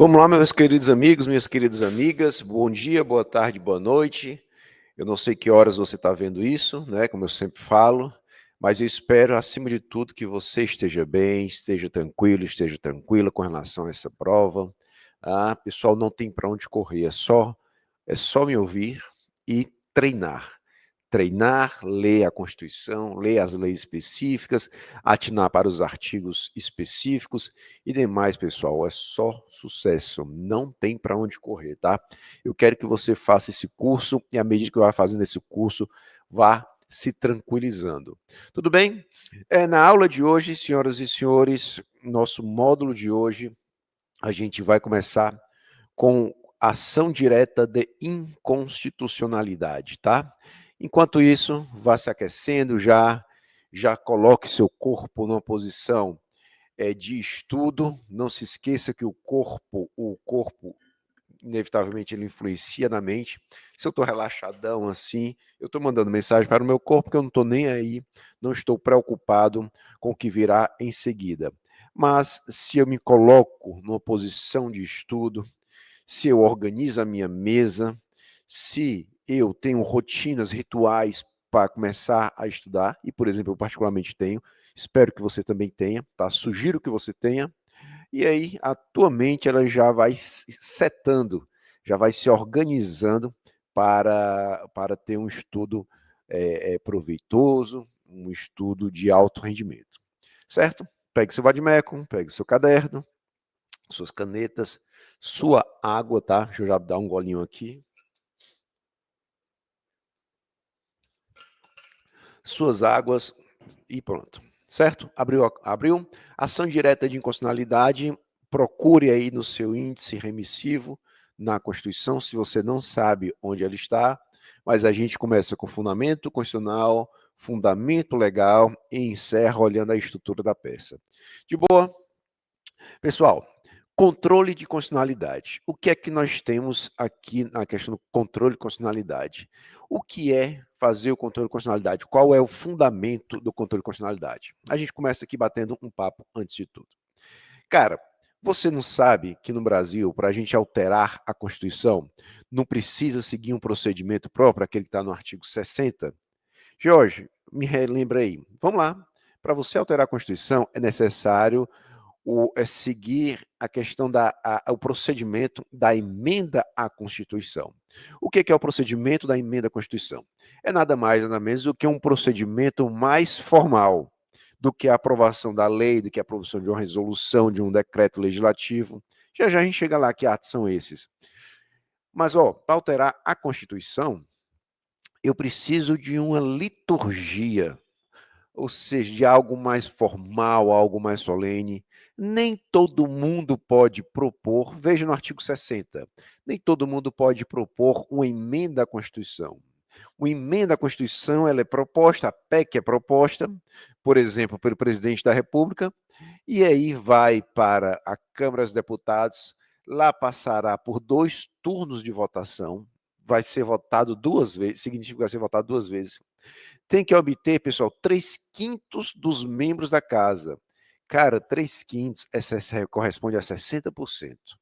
Vamos lá, meus queridos amigos, minhas queridas amigas. Bom dia, boa tarde, boa noite. Eu não sei que horas você está vendo isso, né? Como eu sempre falo, mas eu espero, acima de tudo, que você esteja bem, esteja tranquilo, esteja tranquila com relação a essa prova. Pessoal, não tem para onde correr, é só me ouvir e treinar. Treinar, ler a Constituição, ler as leis específicas, atinar para os artigos específicos e demais, pessoal, é só sucesso, não tem para onde correr, tá? Eu quero que você faça esse curso e à medida que vai fazendo esse curso, vá se tranquilizando. Tudo bem? Na aula de hoje, senhoras e senhores, nosso módulo de hoje, a gente vai começar com ação direta de inconstitucionalidade, tá? Enquanto isso, vá se aquecendo, já coloque seu corpo numa posição de estudo. Não se esqueça que o corpo inevitavelmente ele influencia na mente. Se eu estou relaxadão assim, eu estou mandando mensagem para o meu corpo que eu não estou nem aí, não estou preocupado com o que virá em seguida. Mas se eu me coloco numa posição de estudo, se eu organizo a minha mesa, se eu tenho rotinas, rituais para começar a estudar, e, por exemplo, eu particularmente tenho, espero que você também tenha, tá? Sugiro que você tenha, e aí a tua mente ela já vai setando, já vai se organizando para ter um estudo proveitoso, um estudo de alto rendimento, certo? Pegue seu vade-mecum, pegue seu caderno, suas canetas, sua água, tá? Deixa eu já dar um golinho aqui. Suas águas e pronto. Certo? Abriu. Ação direta de inconstitucionalidade, procure aí no seu índice remissivo, na Constituição, se você não sabe onde ela está, mas a gente começa com fundamento constitucional, fundamento legal e encerra olhando a estrutura da peça. De boa? Pessoal, controle de constitucionalidade. O que é que nós temos aqui na questão do controle de constitucionalidade? O que é fazer o controle de constitucionalidade? Qual é o fundamento do controle de constitucionalidade? A gente começa aqui batendo um papo antes de tudo. Cara, você não sabe que no Brasil, para a gente alterar a Constituição, não precisa seguir um procedimento próprio, aquele que está no artigo 60? Jorge, me relembra aí. Vamos lá. Para você alterar a Constituição, é necessário seguir a questão o procedimento da emenda à Constituição. O que é o procedimento da emenda à Constituição? É nada mais, nada menos do que um procedimento mais formal do que a aprovação da lei, do que a aprovação de uma resolução, de um decreto legislativo. Já já a gente chega lá, que atos são esses. Mas, para alterar a Constituição, eu preciso de uma liturgia, ou seja, de algo mais formal, algo mais solene. Nem todo mundo pode propor, veja no artigo 60, nem todo mundo pode propor uma emenda à Constituição. Uma emenda à Constituição ela é proposta, a PEC é proposta, por exemplo, pelo presidente da República, e aí vai para a Câmara dos Deputados, lá passará por 2 turnos de votação, vai ser votado 2 vezes, significa que vai ser votado 2 vezes, tem que obter, pessoal, 3/5 dos membros da casa. Cara, 3/5 corresponde a 60%.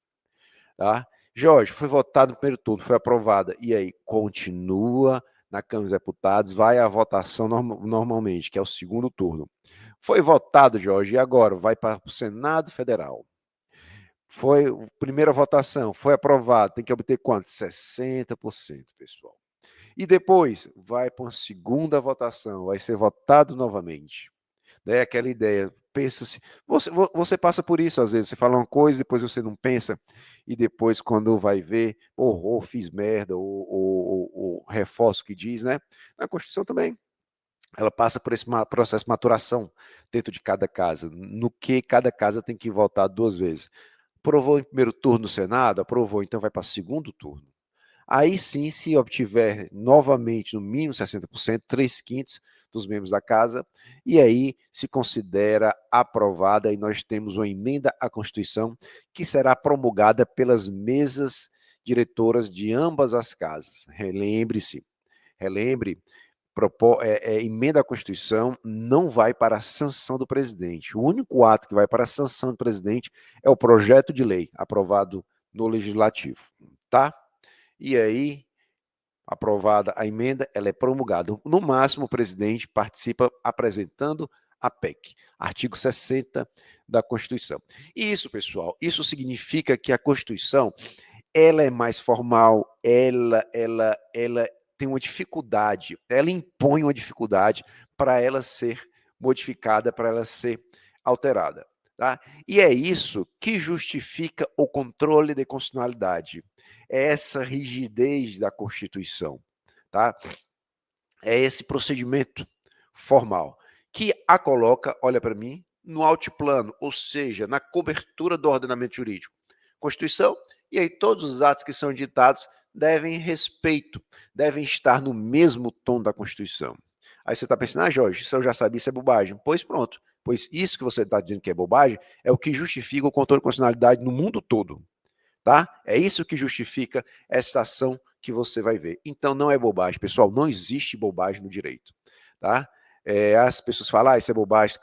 Tá? Jorge, foi votado no primeiro turno, foi aprovada. E aí, continua na Câmara dos Deputados, vai à votação normalmente, que é o segundo turno. Foi votado, Jorge, e agora? Vai para o Senado Federal. Foi a primeira votação, foi aprovado. Tem que obter quanto? 60%, pessoal. E depois vai para uma segunda votação, vai ser votado novamente. É aquela ideia, pensa-se, você passa por isso às vezes, você fala uma coisa, depois você não pensa, e depois quando vai ver, fiz merda, ou reforço o que diz, né? Na Constituição também, ela passa por esse processo de maturação dentro de cada casa, no que cada casa tem que votar 2 vezes. Aprovou em primeiro turno no Senado? Aprovou, então vai para segundo turno. Aí sim, se obtiver novamente no mínimo 60%, 3/5 dos membros da casa, e aí se considera aprovada e nós temos uma emenda à Constituição que será promulgada pelas mesas diretoras de ambas as casas. Relembre, emenda à Constituição não vai para a sanção do presidente. O único ato que vai para a sanção do presidente é o projeto de lei aprovado no Legislativo, tá? E aí, aprovada a emenda, ela é promulgada. No máximo, o presidente participa apresentando a PEC, artigo 60 da Constituição. E isso, pessoal, isso significa que a Constituição, ela é mais formal, ela tem uma dificuldade, ela impõe uma dificuldade para ela ser modificada, para ela ser alterada. Tá? E é isso que justifica o controle de constitucionalidade. É essa rigidez da Constituição. Tá? É esse procedimento formal que a coloca, olha para mim, no altiplano, ou seja, na cobertura do ordenamento jurídico. Constituição, e aí todos os atos que são ditados devem respeito, devem estar no mesmo tom da Constituição. Aí você está pensando, Jorge, isso eu já sabia, isso é bobagem. Pois pronto, pois isso que você está dizendo que é bobagem é o que justifica o controle de constitucionalidade no mundo todo. Tá? É isso que justifica essa ação que você vai ver. Então não é bobagem, pessoal, não existe bobagem no direito. Tá? As pessoas falam, isso é bobagem,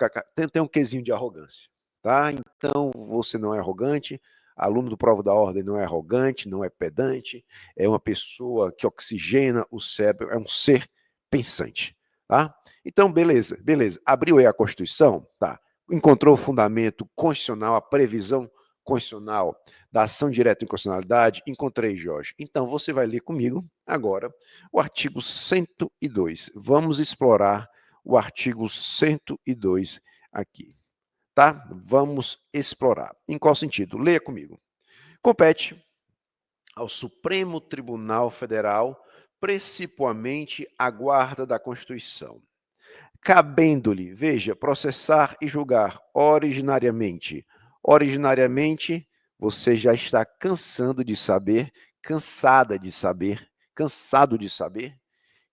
tem um quesinho de arrogância. Tá? Então você não é arrogante, aluno do Prova da Ordem não é arrogante, não é pedante, é uma pessoa que oxigena o cérebro, é um ser pensante. Tá? Então, beleza. Abriu aí a Constituição, tá? Encontrou o fundamento constitucional, a previsão constitucional da ação direta em constitucionalidade, encontrei, Jorge. Então, você vai ler comigo agora o artigo 102. Vamos explorar o artigo 102 aqui, tá? Vamos explorar. Em qual sentido? Leia comigo. Compete ao Supremo Tribunal Federal, principalmente a guarda da Constituição, cabendo-lhe, veja, processar e julgar originariamente. Originariamente, você já está cansado de saber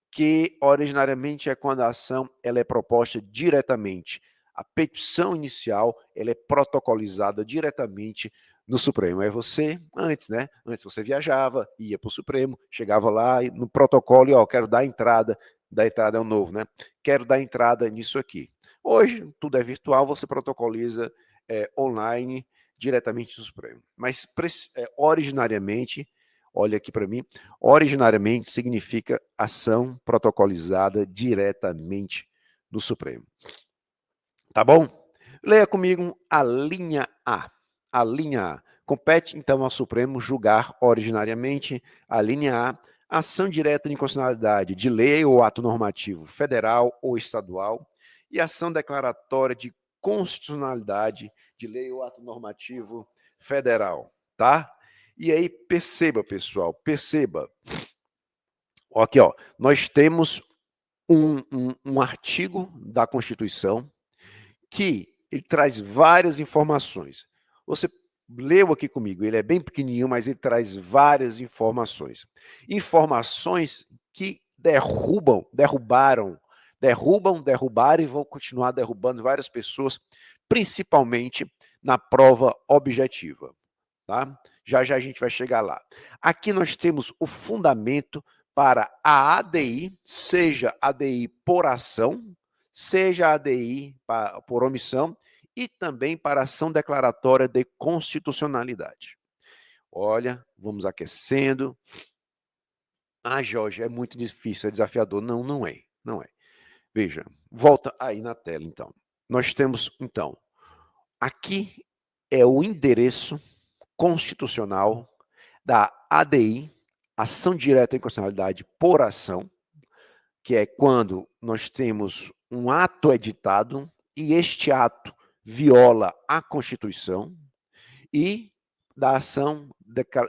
que originariamente é quando a ação ela é proposta diretamente. A petição inicial ela é protocolizada diretamente no Supremo. É você, antes, né? Antes você viajava, ia para o Supremo, chegava lá no protocolo e, quero dar entrada é o novo, né? Quero dar entrada nisso aqui. Hoje, tudo é virtual, você protocoliza online diretamente no Supremo. Mas, originariamente, olha aqui para mim, originariamente significa ação protocolizada diretamente no Supremo. Tá bom? Leia comigo a linha A. A linha A. Compete, então, ao Supremo julgar originariamente, a linha A, ação direta de inconstitucionalidade de lei ou ato normativo federal ou estadual e ação declaratória de constitucionalidade de lei ou ato normativo federal, tá? E aí, perceba, pessoal, perceba. Aqui, nós temos um artigo da Constituição que ele traz várias informações. Você leu aqui comigo, ele é bem pequenininho, mas ele traz várias informações. Informações que derrubaram e vão continuar derrubando várias pessoas, principalmente na prova objetiva. Tá? Já a gente vai chegar lá. Aqui nós temos o fundamento para a ADI, seja ADI por ação, seja ADI por omissão, e também para ação declaratória de constitucionalidade. Olha, vamos aquecendo. Jorge, é muito difícil, é desafiador. Não, não é. Não é. Veja, volta aí na tela, então. Nós temos, então, aqui é o endereço constitucional da ADI, ação direta em constitucionalidade por ação, que é quando nós temos um ato editado e este ato viola a Constituição, e da ação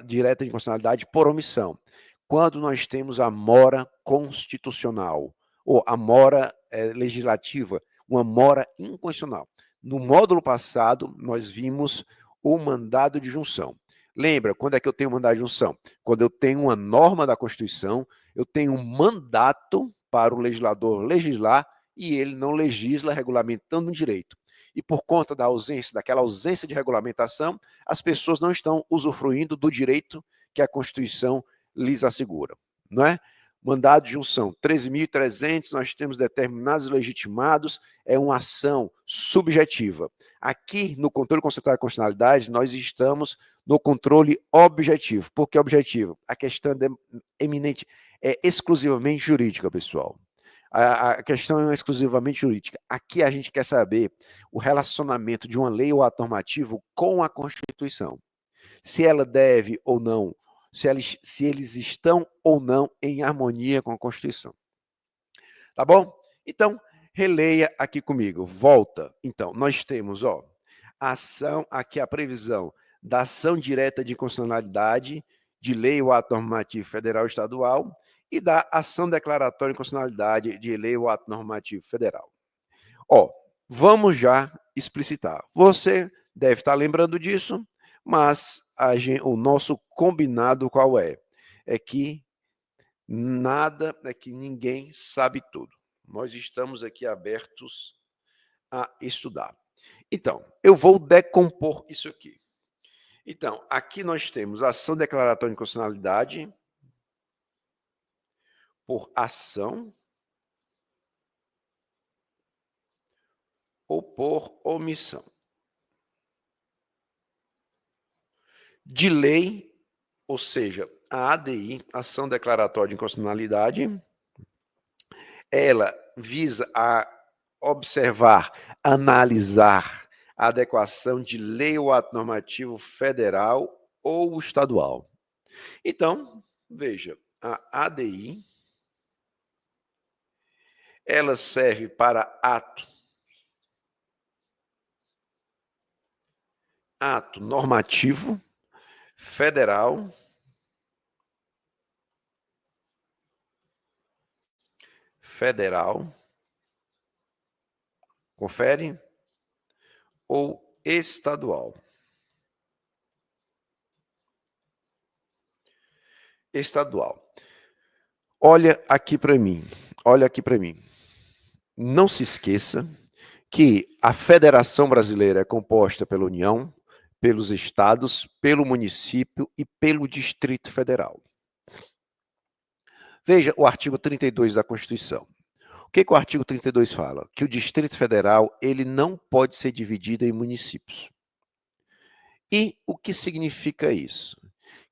direta de constitucionalidade por omissão, quando nós temos a mora constitucional, ou a mora legislativa, uma mora inconstitucional. No módulo passado, nós vimos o mandado de junção. Lembra, quando é que eu tenho mandado de junção? Quando eu tenho uma norma da Constituição, eu tenho um mandato para o legislador legislar e ele não legisla regulamentando um direito. E por conta daquela ausência de regulamentação, as pessoas não estão usufruindo do direito que a Constituição lhes assegura, não é? Mandado de junção, 13.300, nós temos determinados legitimados, é uma ação subjetiva. Aqui, no controle concentrado de constitucionalidade, nós estamos no controle objetivo. Por que objetivo? A questão é exclusivamente jurídica, pessoal. A questão é exclusivamente jurídica. Aqui a gente quer saber o relacionamento de uma lei ou ato normativo com a Constituição. Se ela deve ou não, se eles estão ou não em harmonia com a Constituição. Tá bom? Então, releia aqui comigo. Volta. Então, nós temos, ação, aqui a previsão da ação direta de inconstitucionalidade de lei ou ato normativo federal ou estadual e da ação declaratória de inconstitucionalidade de lei ou ato normativo federal. Vamos já explicitar. Você deve estar lembrando disso, mas o nosso combinado qual é? É que ninguém sabe tudo. Nós estamos aqui abertos a estudar. Então, eu vou decompor isso aqui. Então, aqui nós temos ação declaratória de inconstitucionalidade por ação ou por omissão. De lei, ou seja, a ADI, ação declaratória de inconstitucionalidade, ela visa a observar, analisar a adequação de lei ou ato normativo federal ou estadual. Então, veja, a ADI, ela serve para ato normativo federal confere, ou estadual. Olha aqui para mim. Não se esqueça que a Federação Brasileira é composta pela União, pelos estados, pelo município e pelo Distrito Federal. Veja o artigo 32 da Constituição. O que o artigo 32 fala? Que o Distrito Federal ele não pode ser dividido em municípios. E o que significa isso?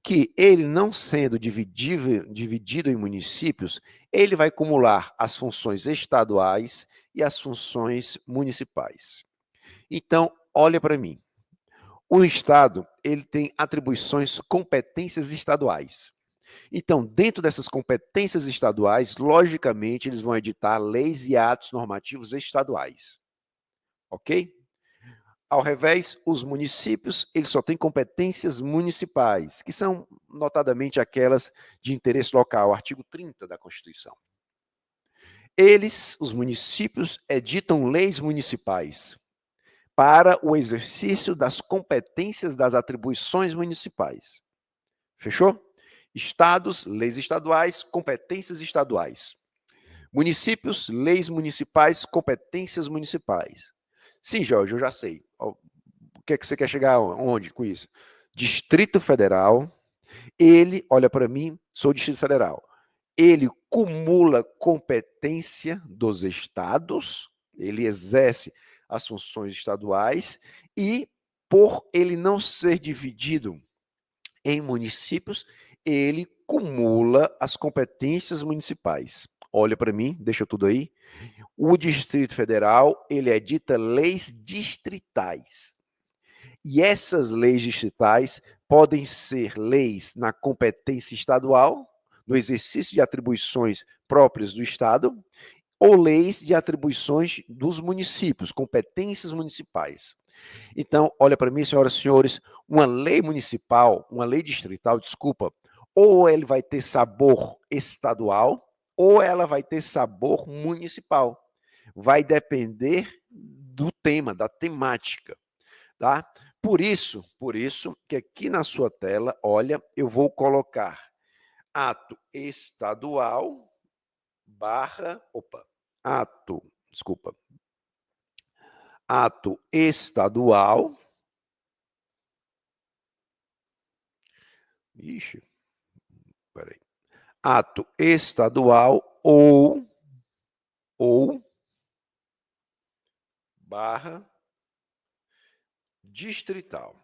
Que ele não sendo dividido em municípios, ele vai acumular as funções estaduais e as funções municipais. Então, olha para mim. O Estado ele tem atribuições, competências estaduais. Então, dentro dessas competências estaduais, logicamente, eles vão editar leis e atos normativos estaduais. Ok? Ao revés, os municípios, eles só têm competências municipais, que são notadamente aquelas de interesse local, artigo 30 da Constituição. Eles, os municípios, editam leis municipais para o exercício das competências das atribuições municipais. Fechou? Estados, leis estaduais, competências estaduais. Municípios, leis municipais, competências municipais. Sim, Jorge, eu já sei. O que é que você quer chegar onde com isso? Distrito Federal, ele, olha para mim, sou Distrito Federal. Ele cumula competência dos estados, ele exerce as funções estaduais e, por ele não ser dividido em municípios, ele cumula as competências municipais. Olha para mim, deixa tudo aí. O Distrito Federal, ele edita leis distritais. E essas leis distritais podem ser leis na competência estadual, no exercício de atribuições próprias do Estado, ou leis de atribuições dos municípios, competências municipais. Então, olha para mim, senhoras e senhores, uma lei municipal, uma lei distrital, desculpa, ou ele vai ter sabor estadual, ou ela vai ter sabor municipal. Vai depender do tema, da temática, tá? Por isso que aqui na sua tela, olha, eu vou colocar ato estadual ato estadual, peraí, ato estadual ou barra distrital.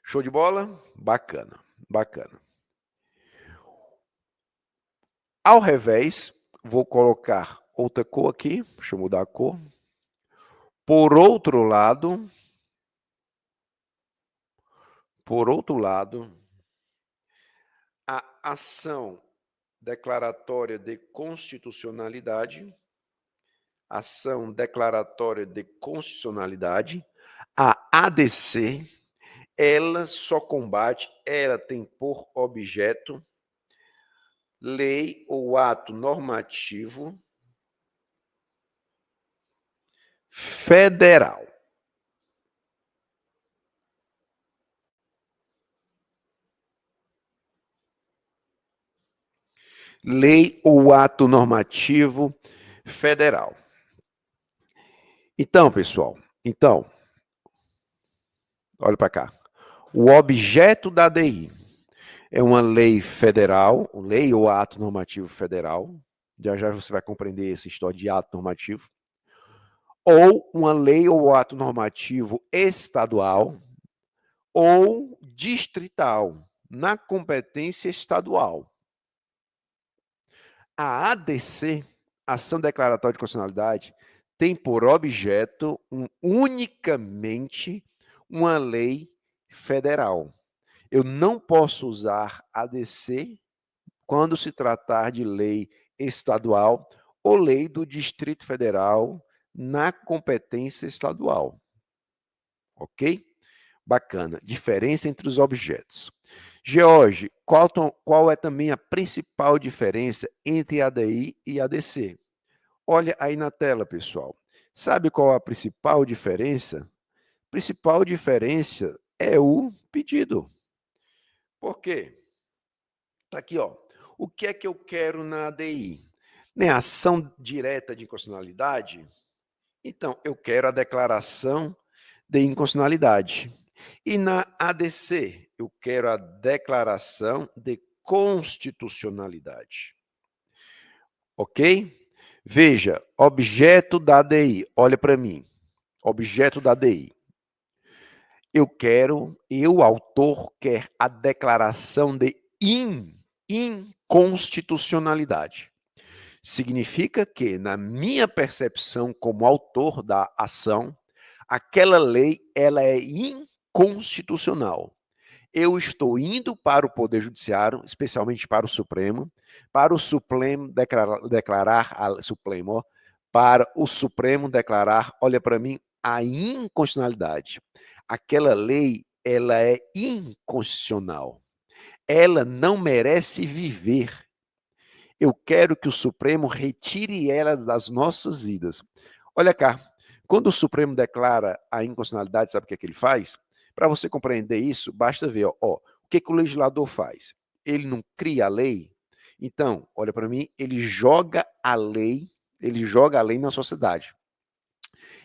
Show de bola? Bacana, bacana. Ao revés, vou colocar outra cor aqui, deixa eu mudar a cor. Por outro lado, a ação declaratória de constitucionalidade, a ADC, ela só combate, ela tem por objeto lei ou ato normativo federal. Lei ou ato normativo federal. Então, pessoal, olha para cá. O objeto da ADI é uma lei federal, lei ou ato normativo federal. Já já você vai compreender essa história de ato normativo. Ou uma lei ou ato normativo estadual ou distrital, na competência estadual. A ADC, Ação Declaratória de Constitucionalidade, tem por objeto unicamente uma lei federal. Eu não posso usar ADC quando se tratar de lei estadual ou lei do Distrito Federal na competência estadual. Ok? Bacana. Diferença entre os objetos. George, qual é também a principal diferença entre ADI e ADC? Olha aí na tela, pessoal. Sabe qual a principal diferença? A principal diferença é o pedido. Por quê? Está aqui, ó. O que é que eu quero na ADI? Nem ação direta de inconstitucionalidade? Então, eu quero a declaração de inconstitucionalidade. E na ADC, eu quero a declaração de constitucionalidade. Ok? Veja, objeto da ADI, olha para mim. Objeto da ADI. Autor, quer a declaração de inconstitucionalidade. Significa que, na minha percepção como autor da ação, aquela lei ela é inconstitucional. Eu estou indo para o Poder Judiciário, especialmente para o Supremo declarar, olha para mim, a inconstitucionalidade. Aquela lei, ela é inconstitucional. Ela não merece viver. Eu quero que o Supremo retire elas das nossas vidas. Olha cá, quando o Supremo declara a inconstitucionalidade, sabe o que é que ele faz? Para você compreender isso, basta ver, o que o legislador faz. Ele não cria a lei? Então, olha para mim, ele joga a lei na sociedade.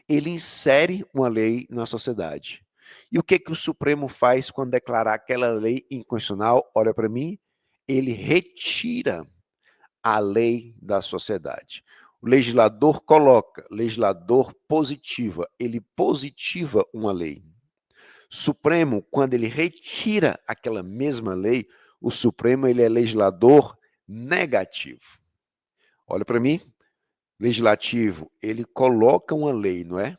Ele insere uma lei na sociedade. E o que o Supremo faz quando declarar aquela lei inconstitucional? Olha para mim, ele retira a lei da sociedade. O legislador positiva, ele positiva uma lei. Supremo, quando ele retira aquela mesma lei, o Supremo ele é legislador negativo. Olha para mim, legislativo, ele coloca uma lei, não é?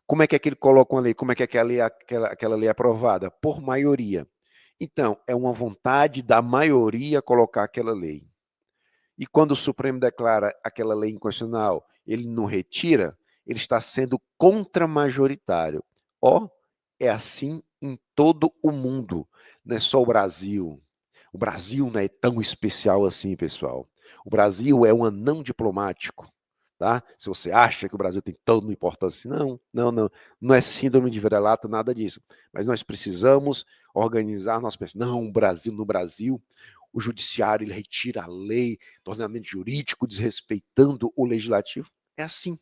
Como é que ele coloca uma lei? Como é que aquela lei é aprovada? Por maioria. Então, é uma vontade da maioria colocar aquela lei. E quando o Supremo declara aquela lei inconstitucional, ele não retira, ele está sendo contramajoritário. É assim em todo o mundo, não é só o Brasil. O Brasil não é tão especial assim, pessoal. O Brasil é um anão diplomático. Tá? Se você acha que o Brasil tem tanta importância, não é síndrome de vira-lata, nada disso. Mas nós precisamos organizar nosso pensamento. Não, no Brasil, o judiciário ele retira a lei do ordenamento jurídico, desrespeitando o legislativo. É assim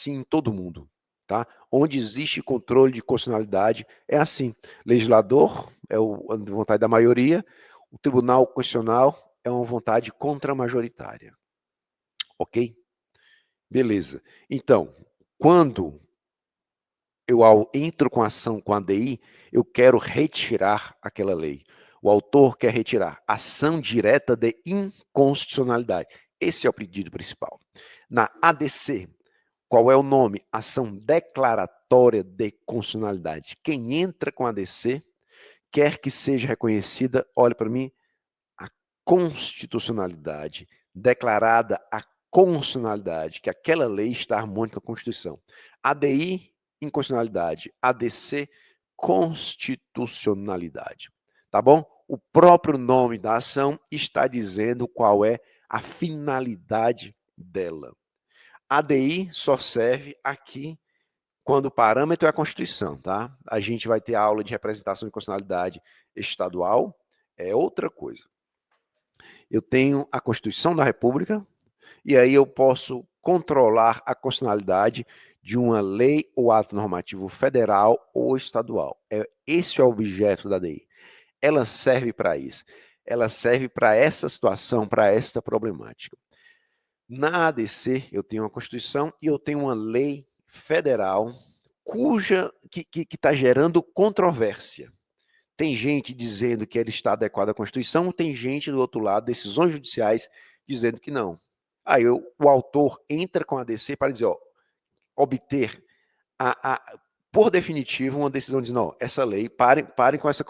em todo mundo. Tá? Onde existe controle de constitucionalidade, é assim. Legislador é a vontade da maioria, O Tribunal Constitucional é uma vontade contramajoritária. Ok? Beleza. Então, quando eu entro com ação com a ADI, eu quero retirar aquela lei. O autor quer retirar ação direta de inconstitucionalidade. Esse é o pedido principal. Na ADC, qual é o nome? Ação declaratória de constitucionalidade. Quem entra com a ADC quer que seja reconhecida, olha para mim, a constitucionalidade, declarada a constitucionalidade, que aquela lei está harmônica com a Constituição. ADI, inconstitucionalidade. ADC, constitucionalidade. Tá bom? O próprio nome da ação está dizendo qual é a finalidade dela. ADI só serve aqui quando o parâmetro é a Constituição, tá? A gente vai ter aula de representação de constitucionalidade estadual, é outra coisa. Eu tenho a Constituição da República, e aí eu posso controlar a constitucionalidade de uma lei ou ato normativo federal ou estadual. Esse é o objeto da DI. Ela serve para isso. Ela serve para essa situação, para essa problemática. Na ADC, eu tenho uma Constituição e eu tenho uma lei federal que está gerando controvérsia. Tem gente dizendo que ela está adequada à Constituição, tem gente do outro lado, decisões judiciais, dizendo que não. Aí o autor entra com a ADC para dizer, obter, por definitivo, uma decisão dizendo, não, essa lei, parem com essa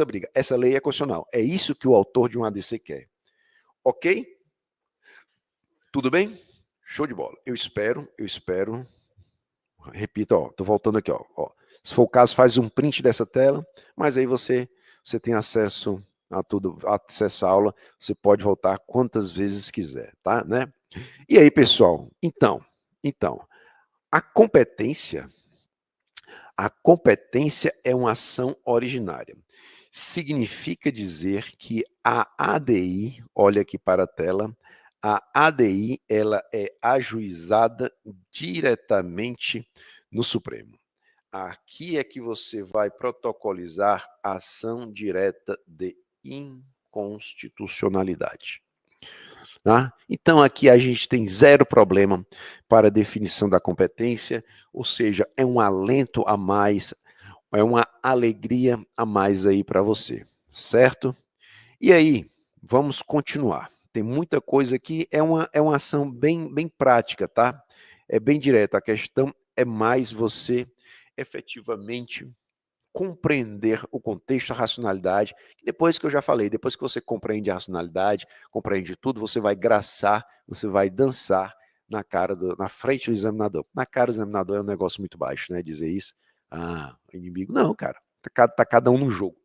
briga, essa lei é constitucional. É isso que o autor de uma ADC quer. Ok? Tudo bem? Show de bola. Eu espero. Repita, tô voltando aqui, ó. Se for o caso, faz um print dessa tela, mas aí você tem acesso a tudo, acesso à aula, você pode voltar quantas vezes quiser, tá, né? E aí, pessoal, então, a competência é uma ação originária. Significa dizer que a ADI, olha aqui para a tela, a ADI ela é ajuizada diretamente no Supremo. Aqui é que você vai protocolizar a ação direta de inconstitucionalidade. Tá? Então, aqui a gente tem zero problema para a definição da competência, ou seja, é um alento a mais, é uma alegria a mais aí para você, certo? E aí, vamos continuar. Tem muita coisa aqui, é uma ação bem prática, tá? É bem direta. A questão é mais você efetivamente compreender o contexto, a racionalidade. Depois que eu já falei, depois que você compreende a racionalidade, compreende tudo, você vai graçar, você vai dançar na frente do examinador. Na cara do examinador é um negócio muito baixo, né? Dizer isso. Ah, inimigo. Não, cara. Tá cada um no jogo.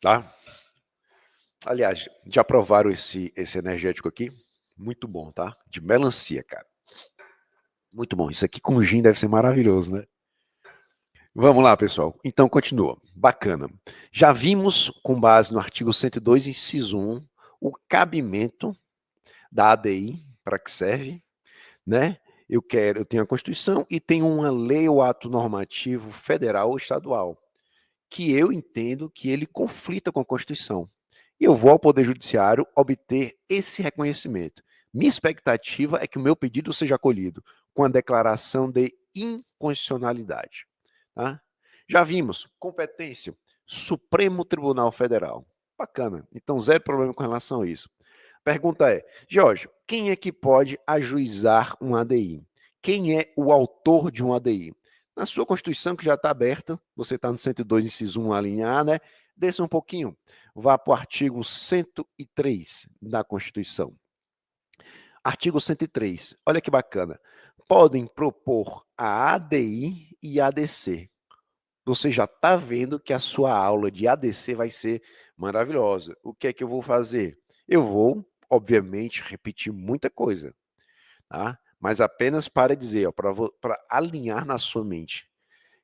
Tá? Aliás, já provaram esse energético aqui? Muito bom, tá? De melancia, cara. Muito bom. Isso aqui com gin deve ser maravilhoso, né? Vamos lá, pessoal. Então, continua. Bacana. Já vimos, com base no artigo 102, inciso 1, o cabimento da ADI, para que serve, né? Eu tenho a Constituição e tenho uma lei ou ato normativo federal ou estadual, que eu entendo que ele conflita com a Constituição. E eu vou ao Poder Judiciário obter esse reconhecimento. Minha expectativa é que o meu pedido seja acolhido com a declaração de inconstitucionalidade. Tá? Já vimos, competência, Supremo Tribunal Federal. Bacana. Então, zero problema com relação a isso. Pergunta é, Jorge, quem é que pode ajuizar um ADI? Quem é o autor de um ADI? Na sua Constituição, que já está aberta, você está no 102, inciso 1, a linha A, né? Desça um pouquinho, vá para o artigo 103 da Constituição. Artigo 103, olha que bacana. Podem propor a ADI e ADC. Você já está vendo que a sua aula de ADC vai ser maravilhosa. O que é que eu vou fazer? Eu vou, obviamente, repetir muita coisa, tá? Mas apenas para dizer, para alinhar na sua mente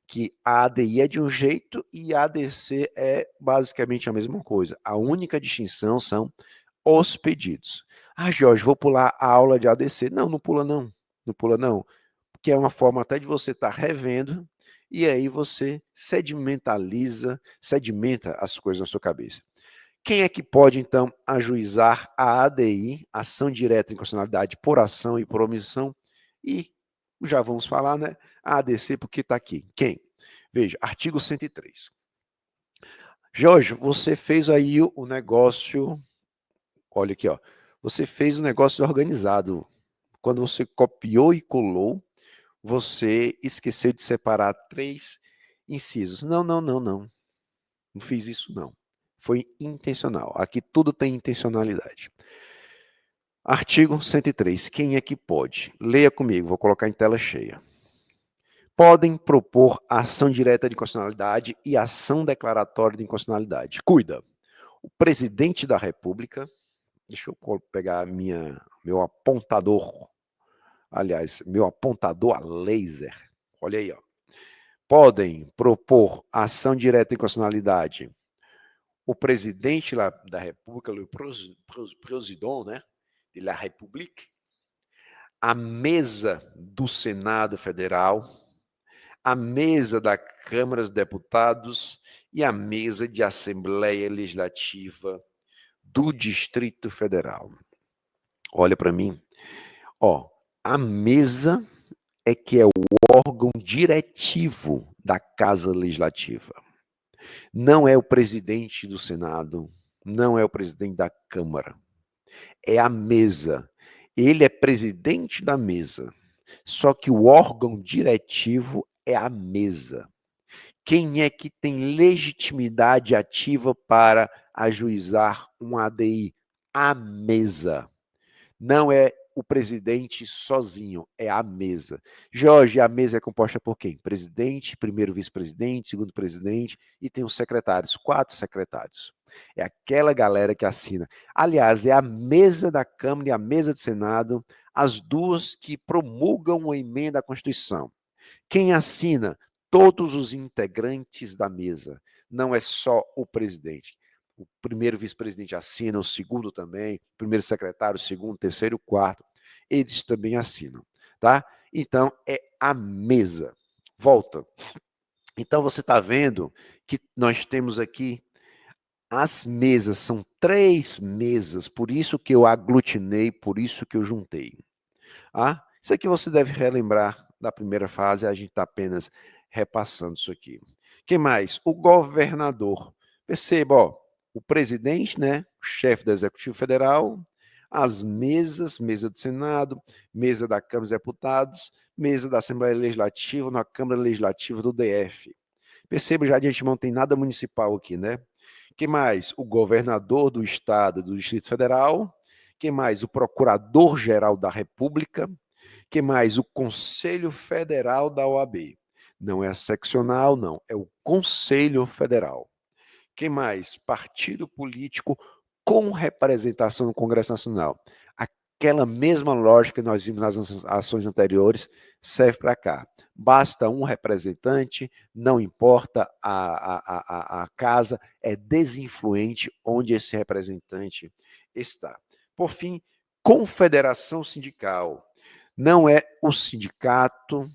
que a ADI é de um jeito e a ADC é basicamente a mesma coisa. A única distinção são os pedidos. Ah, Jorge, vou pular a aula de ADC. Não, não pula não. Não pula não. Porque é uma forma até de você estar revendo e aí você sedimenta as coisas na sua cabeça. Quem é que pode, então, ajuizar a ADI, ação direta de inconstitucionalidade por ação e por omissão? E já vamos falar, né? A ADC, porque está aqui. Quem? Veja, artigo 103. Jorge, você fez aí o negócio, olha aqui, ó. Você fez o negócio organizado. Quando você copiou e colou, você esqueceu de separar 3 incisos. Não, não, não, não. Não fiz isso, não. Foi intencional. Aqui tudo tem intencionalidade. Artigo 103. Quem é que pode? Leia comigo, vou colocar em tela cheia. Podem propor ação direta de inconstitucionalidade e ação declaratória de inconstitucionalidade. Cuida. O presidente da República, deixa eu pegar meu apontador, aliás, meu apontador a laser. Olha aí, ó. Podem propor ação direta de inconstitucionalidade o presidente da República, o presidente, né, de la République, a mesa do Senado Federal, a mesa da Câmara dos Deputados e a mesa de Assembleia Legislativa do Distrito Federal. Olha para mim, ó, a mesa é que é o órgão diretivo da Casa Legislativa. Não é o presidente do Senado, não é o presidente da Câmara. É a mesa. Ele é presidente da mesa. Só que o órgão diretivo é a mesa. Quem é que tem legitimidade ativa para ajuizar um ADI? A mesa. Não é o presidente sozinho, é a mesa. Jorge, a mesa é composta por quem? Presidente, primeiro vice-presidente, segundo presidente e tem os secretários, 4 secretários. É aquela galera que assina. Aliás, é a mesa da Câmara e a mesa do Senado, as duas que promulgam a emenda à Constituição. Quem assina? Todos os integrantes da mesa, não é só o presidente. O primeiro vice-presidente assina, o segundo também, o primeiro secretário, o segundo, o terceiro, o quarto, eles também assinam, tá? Então, é a mesa. Volta. Então, você está vendo que nós temos aqui as mesas, são 3 mesas, por isso que eu aglutinei, por isso que eu juntei. Ah, isso aqui você deve relembrar da primeira fase, a gente está apenas repassando isso aqui. Quem mais? O governador. Perceba, ó, o presidente, né, o chefe do Executivo Federal, as mesas, mesa do Senado, mesa da Câmara dos Deputados, mesa da Assembleia Legislativa, na Câmara Legislativa do DF. Perceba, já de antemão, não tem nada municipal aqui, né? Quem mais? O governador do estado, do Distrito Federal. Quem mais? O procurador-geral da República. Quem mais? O Conselho Federal da OAB. Não é a seccional, não. É o Conselho Federal. Quem mais? Partido político com representação no Congresso Nacional. Aquela mesma lógica que nós vimos nas ações anteriores serve para cá. Basta um representante, não importa a casa, é desinfluente onde esse representante está. Por fim, confederação sindical. Não é o sindicato,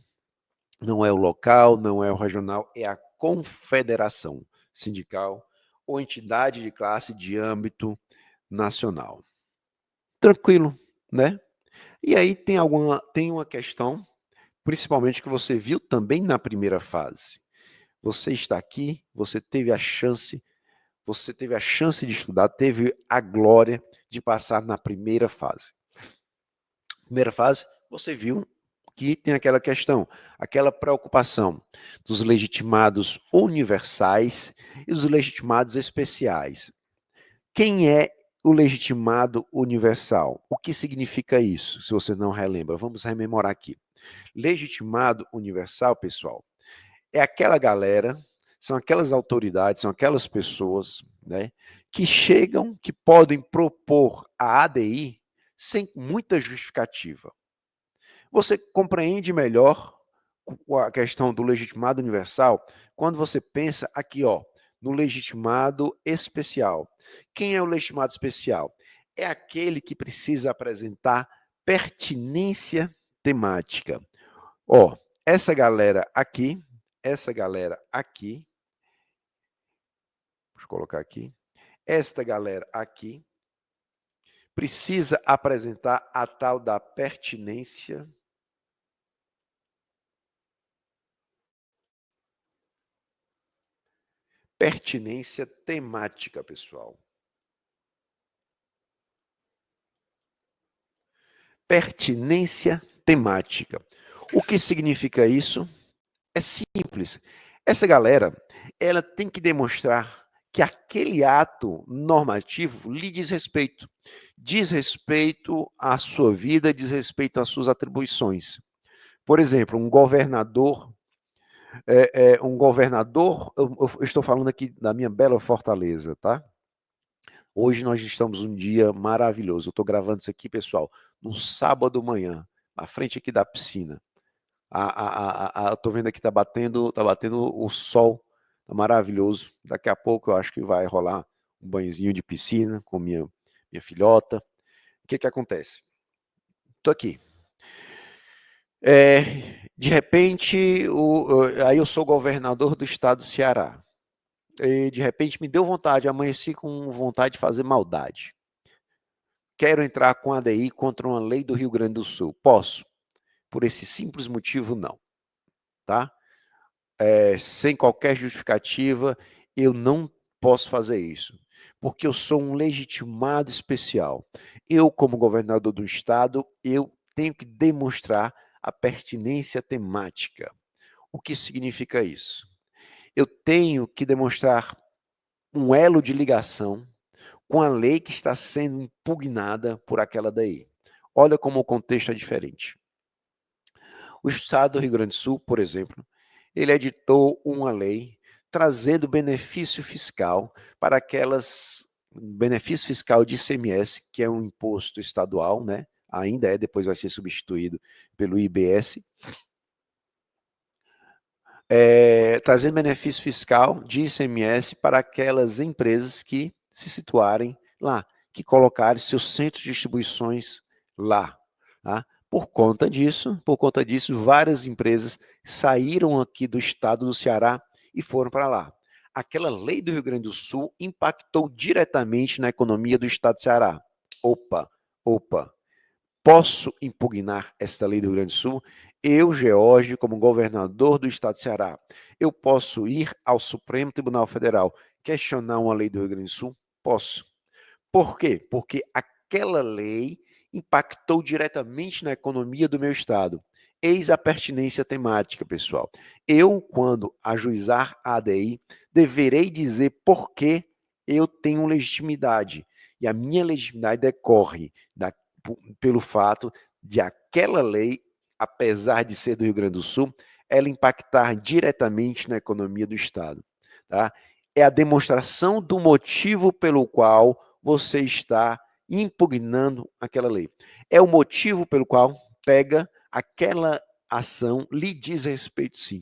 não é o local, não é o regional, é a confederação sindical ou entidade de classe de âmbito nacional. Tranquilo, né? E aí tem uma questão, principalmente que você viu também na primeira fase. Você está aqui, você teve a chance de estudar, teve a glória de passar na primeira fase. Primeira fase, você viu que tem aquela questão, aquela preocupação dos legitimados universais e dos legitimados especiais. Quem é o legitimado universal? O que significa isso, se você não relembra? Vamos rememorar aqui. Legitimado universal, pessoal, é aquela galera, são aquelas autoridades, são aquelas pessoas, né, que chegam, que podem propor a ADI sem muita justificativa. Você compreende melhor a questão do legitimado universal quando você pensa aqui, ó, no legitimado especial. Quem é o legitimado especial? É aquele que precisa apresentar pertinência temática. Ó, essa galera aqui essa galera aqui, deixa eu colocar aqui, esta galera aqui precisa apresentar a tal da pertinência temática, pessoal. Pertinência temática. O que significa isso? É simples. Essa galera, ela tem que demonstrar que aquele ato normativo lhe diz respeito. Diz respeito à sua vida, diz respeito às suas atribuições. Por exemplo, um governador, eu estou falando aqui da minha bela Fortaleza, tá? Hoje nós estamos um dia maravilhoso. Eu estou gravando isso aqui, pessoal, no sábado manhã, na frente aqui da piscina. Eu tô vendo aqui, tá batendo o sol, tá maravilhoso. Daqui a pouco eu acho que vai rolar um banhozinho de piscina com minha filhota. O que que acontece? Tô aqui. De repente, aí eu sou governador do estado do Ceará. E de repente me deu vontade, amanheci com vontade de fazer maldade. Quero entrar com a ADI contra uma lei do Rio Grande do Sul. Posso? Por esse simples motivo, não. Tá? Sem qualquer justificativa, eu não posso fazer isso, porque eu sou um legitimado especial. Eu, como governador do estado, eu tenho que demonstrar a pertinência temática. O que significa isso? Eu tenho que demonstrar um elo de ligação com a lei que está sendo impugnada por aquela daí. Olha como o contexto é diferente. O estado do Rio Grande do Sul, por exemplo, ele editou uma lei trazendo benefício fiscal para aquelas benefício fiscal de ICMS, que é um imposto estadual, né? Ainda é, depois vai ser substituído pelo IBS, trazendo benefício fiscal de ICMS para aquelas empresas que se situarem lá, que colocarem seus centros de distribuições lá. Tá? Por conta disso, várias empresas saíram aqui do estado do Ceará e foram para lá. Aquela lei do Rio Grande do Sul impactou diretamente na economia do estado do Ceará. Opa, posso impugnar esta lei do Rio Grande do Sul? Eu, George, como governador do estado de Ceará, eu posso ir ao Supremo Tribunal Federal questionar uma lei do Rio Grande do Sul? Posso. Por quê? Porque aquela lei impactou diretamente na economia do meu estado. Eis a pertinência temática, pessoal. Eu, quando ajuizar a ADI, deverei dizer por que eu tenho legitimidade. E a minha legitimidade decorre pelo fato de aquela lei, apesar de ser do Rio Grande do Sul, ela impactar diretamente na economia do estado. Tá? É a demonstração do motivo pelo qual você está impugnando aquela lei. É o motivo pelo qual pega aquela ação, lhe diz respeito sim.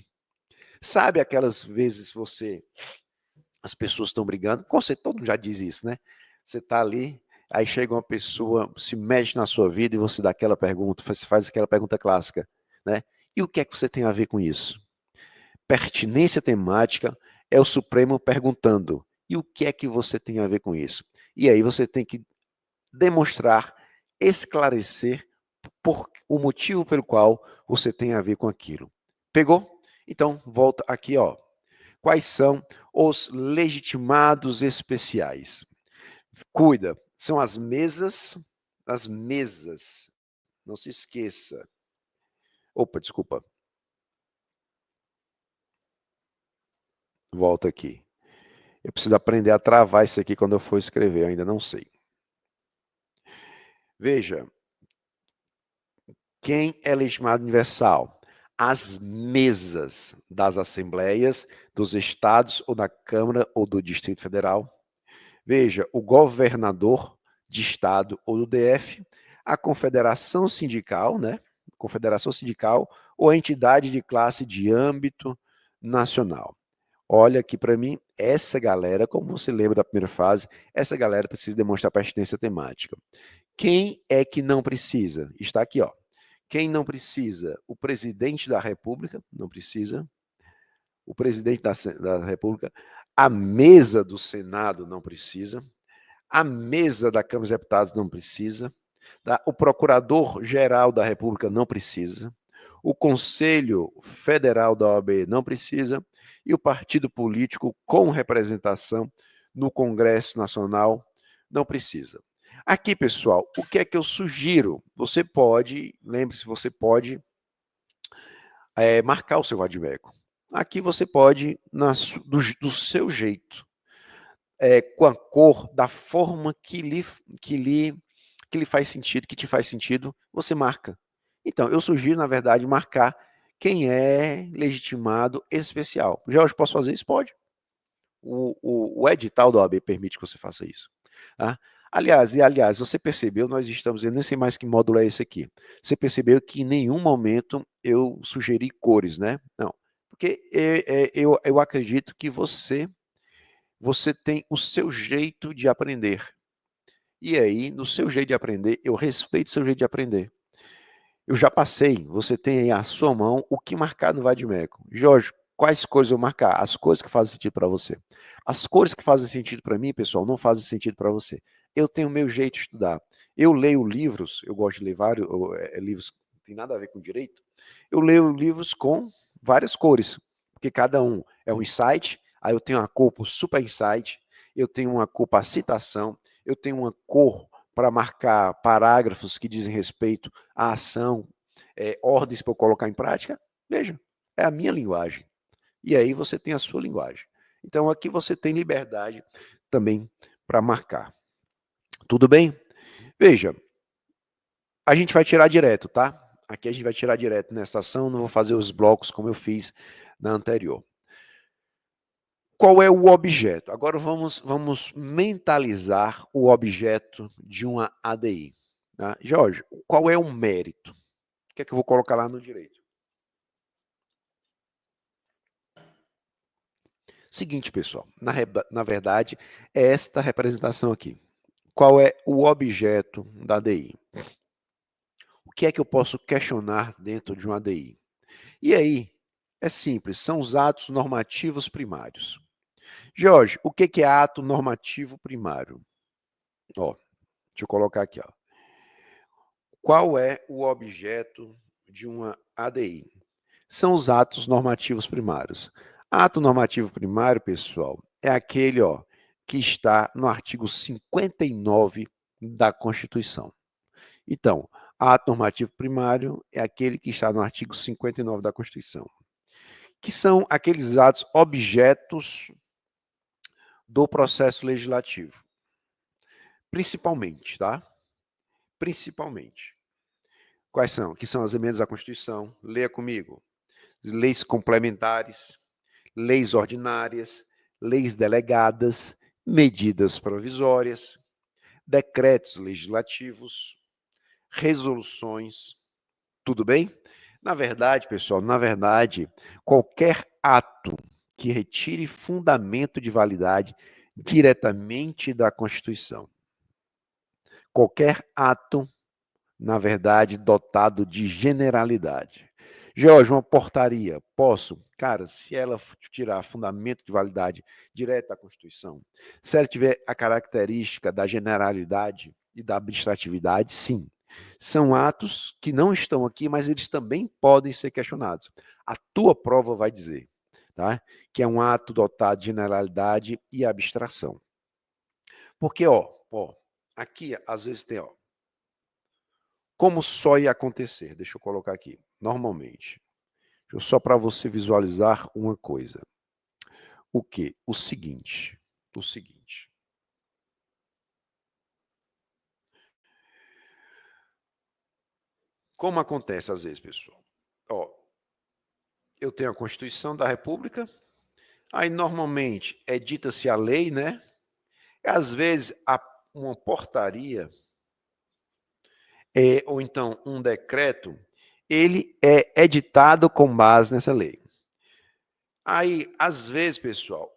Sabe aquelas vezes as pessoas estão brigando, você todo mundo já diz isso, né? Você está ali, aí chega uma pessoa, se mexe na sua vida e você dá aquela pergunta, você faz aquela pergunta clássica, né? E o que é que você tem a ver com isso? Pertinência temática é o Supremo perguntando, e o que é que você tem a ver com isso? E aí você tem que demonstrar, esclarecer por o motivo pelo qual você tem a ver com aquilo. Pegou? Então, volta aqui, ó. Quais são os legitimados especiais? Cuida, são as mesas. Não se esqueça. Opa, desculpa. Volta aqui. Eu preciso aprender a travar isso aqui quando eu for escrever, eu ainda não sei. Veja, quem é legitimado universal? As mesas das assembleias dos estados ou da Câmara ou do Distrito Federal. Veja, o governador de estado ou do DF, a confederação sindical, né? Confederação sindical ou a entidade de classe de âmbito nacional. Olha aqui para mim, essa galera, como você lembra da primeira fase, essa galera precisa demonstrar pertinência temática. Quem é que não precisa? Está aqui, ó. Quem não precisa? O presidente da República não precisa. o presidente da República, a mesa do Senado não precisa, a mesa da Câmara dos Deputados não precisa, tá? O Procurador-Geral da República não precisa, o Conselho Federal da OAB não precisa, e o partido político com representação no Congresso Nacional não precisa. Aqui, pessoal, o que é que eu sugiro? Você pode, lembre-se, você pode marcar o seu vade-mecum. Aqui você pode, do seu jeito, com a cor, da forma que lhe faz sentido, que te faz sentido, você marca. Então, eu sugiro, na verdade, marcar quem é legitimado especial. Jorge, posso fazer isso? Pode. O edital da OAB permite que você faça isso. Tá? Aliás, você percebeu, nós estamos, eu nem sei mais que módulo é esse aqui. Você percebeu que em nenhum momento eu sugeri cores, né? Não. Porque eu acredito que você tem o seu jeito de aprender. E aí, no seu jeito de aprender, eu respeito o seu jeito de aprender. Eu já passei, você tem aí à sua mão o que marcar no vade-mecum. Jorge, quais cores eu marcar? As cores que fazem sentido para você. As cores que fazem sentido para mim, pessoal, não fazem sentido para você. Eu tenho o meu jeito de estudar. Eu leio livros, eu gosto de ler vários livros que não tem nada a ver com direito. Eu leio livros com várias cores, porque cada um é um insight, aí eu tenho uma cor para o super insight, eu tenho uma cor para citação, eu tenho uma cor para marcar parágrafos que dizem respeito à ação, ordens para eu colocar em prática. Veja, é a minha linguagem. E aí você tem a sua linguagem. Então aqui você tem liberdade também para marcar. Tudo bem? Veja, a gente vai tirar direto, tá? Aqui a gente vai tirar direto nessa ação, não vou fazer os blocos como eu fiz na anterior. Qual é o objeto? Agora vamos mentalizar o objeto de uma ADI. Tá? Jorge, qual é o mérito? O que é que eu vou colocar lá no direito? Seguinte, pessoal, na verdade, é esta representação aqui. Qual é o objeto da ADI? O que é que eu posso questionar dentro de uma ADI? E aí, é simples, são os atos normativos primários. Jorge, o que é ato normativo primário? Ó, deixa eu colocar aqui. Ó. Qual é o objeto de uma ADI? São os atos normativos primários. Ato normativo primário, pessoal, é aquele que está no artigo 59 da Constituição. Então, ato normativo primário é aquele que está no artigo 59 da Constituição, que são aqueles atos objetos do processo legislativo. Principalmente, tá? Principalmente. Quais são? Que são as emendas à Constituição. Leia comigo. Leis complementares, leis ordinárias, leis delegadas, medidas provisórias, decretos legislativos, resoluções. Tudo bem? Na verdade, pessoal, qualquer ato que retire fundamento de validade diretamente da Constituição. Qualquer ato, na verdade, dotado de generalidade. Jorge, uma portaria, posso? Cara, se ela tirar fundamento de validade direto da Constituição, se ela tiver a característica da generalidade e da administratividade, sim. São atos que não estão aqui, mas eles também podem ser questionados. A tua prova vai dizer, tá? Que é um ato dotado de generalidade e abstração. Porque, aqui às vezes tem, como só ia acontecer? Deixa eu colocar aqui. Normalmente. Só para você visualizar uma coisa. O quê? O seguinte. Como acontece às vezes, pessoal? Eu tenho a Constituição da República, aí normalmente edita-se a lei, né? Às vezes uma portaria, ou então um decreto, ele é editado com base nessa lei. Aí, às vezes, pessoal,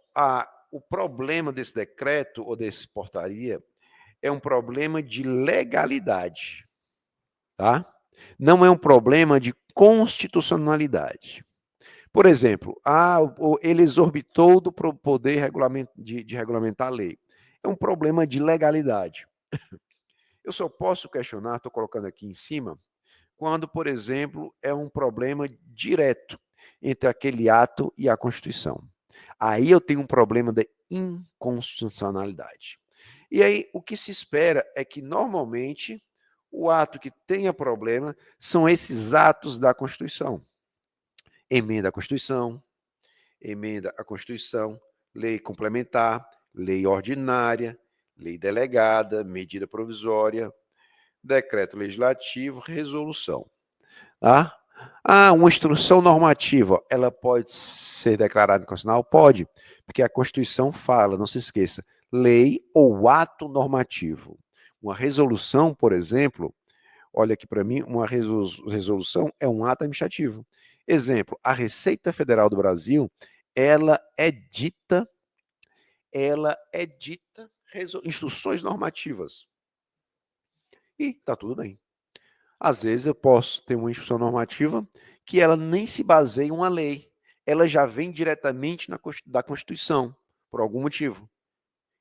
o problema desse decreto ou dessa portaria é um problema de legalidade, tá? Não é um problema de constitucionalidade. Por exemplo, ele exorbitou do poder de regulamentar a lei. É um problema de legalidade. Eu só posso questionar, estou colocando aqui em cima, quando, por exemplo, é um problema direto entre aquele ato e a Constituição. Aí eu tenho um problema de inconstitucionalidade. E aí o que se espera é que, normalmente, o ato que tenha problema são esses atos da Constituição. Emenda à Constituição, emenda à Constituição, lei complementar, lei ordinária, lei delegada, medida provisória, decreto legislativo, resolução. Tá? Uma instrução normativa, ela pode ser declarada inconstitucional? Pode, porque a Constituição fala, não se esqueça, lei ou ato normativo. Uma resolução, por exemplo, olha aqui para mim, uma resolução é um ato administrativo. Exemplo, a Receita Federal do Brasil, ela edita instruções normativas. E está tudo bem. Às vezes eu posso ter uma instrução normativa que ela nem se baseia em uma lei. Ela já vem diretamente da Constituição, por algum motivo.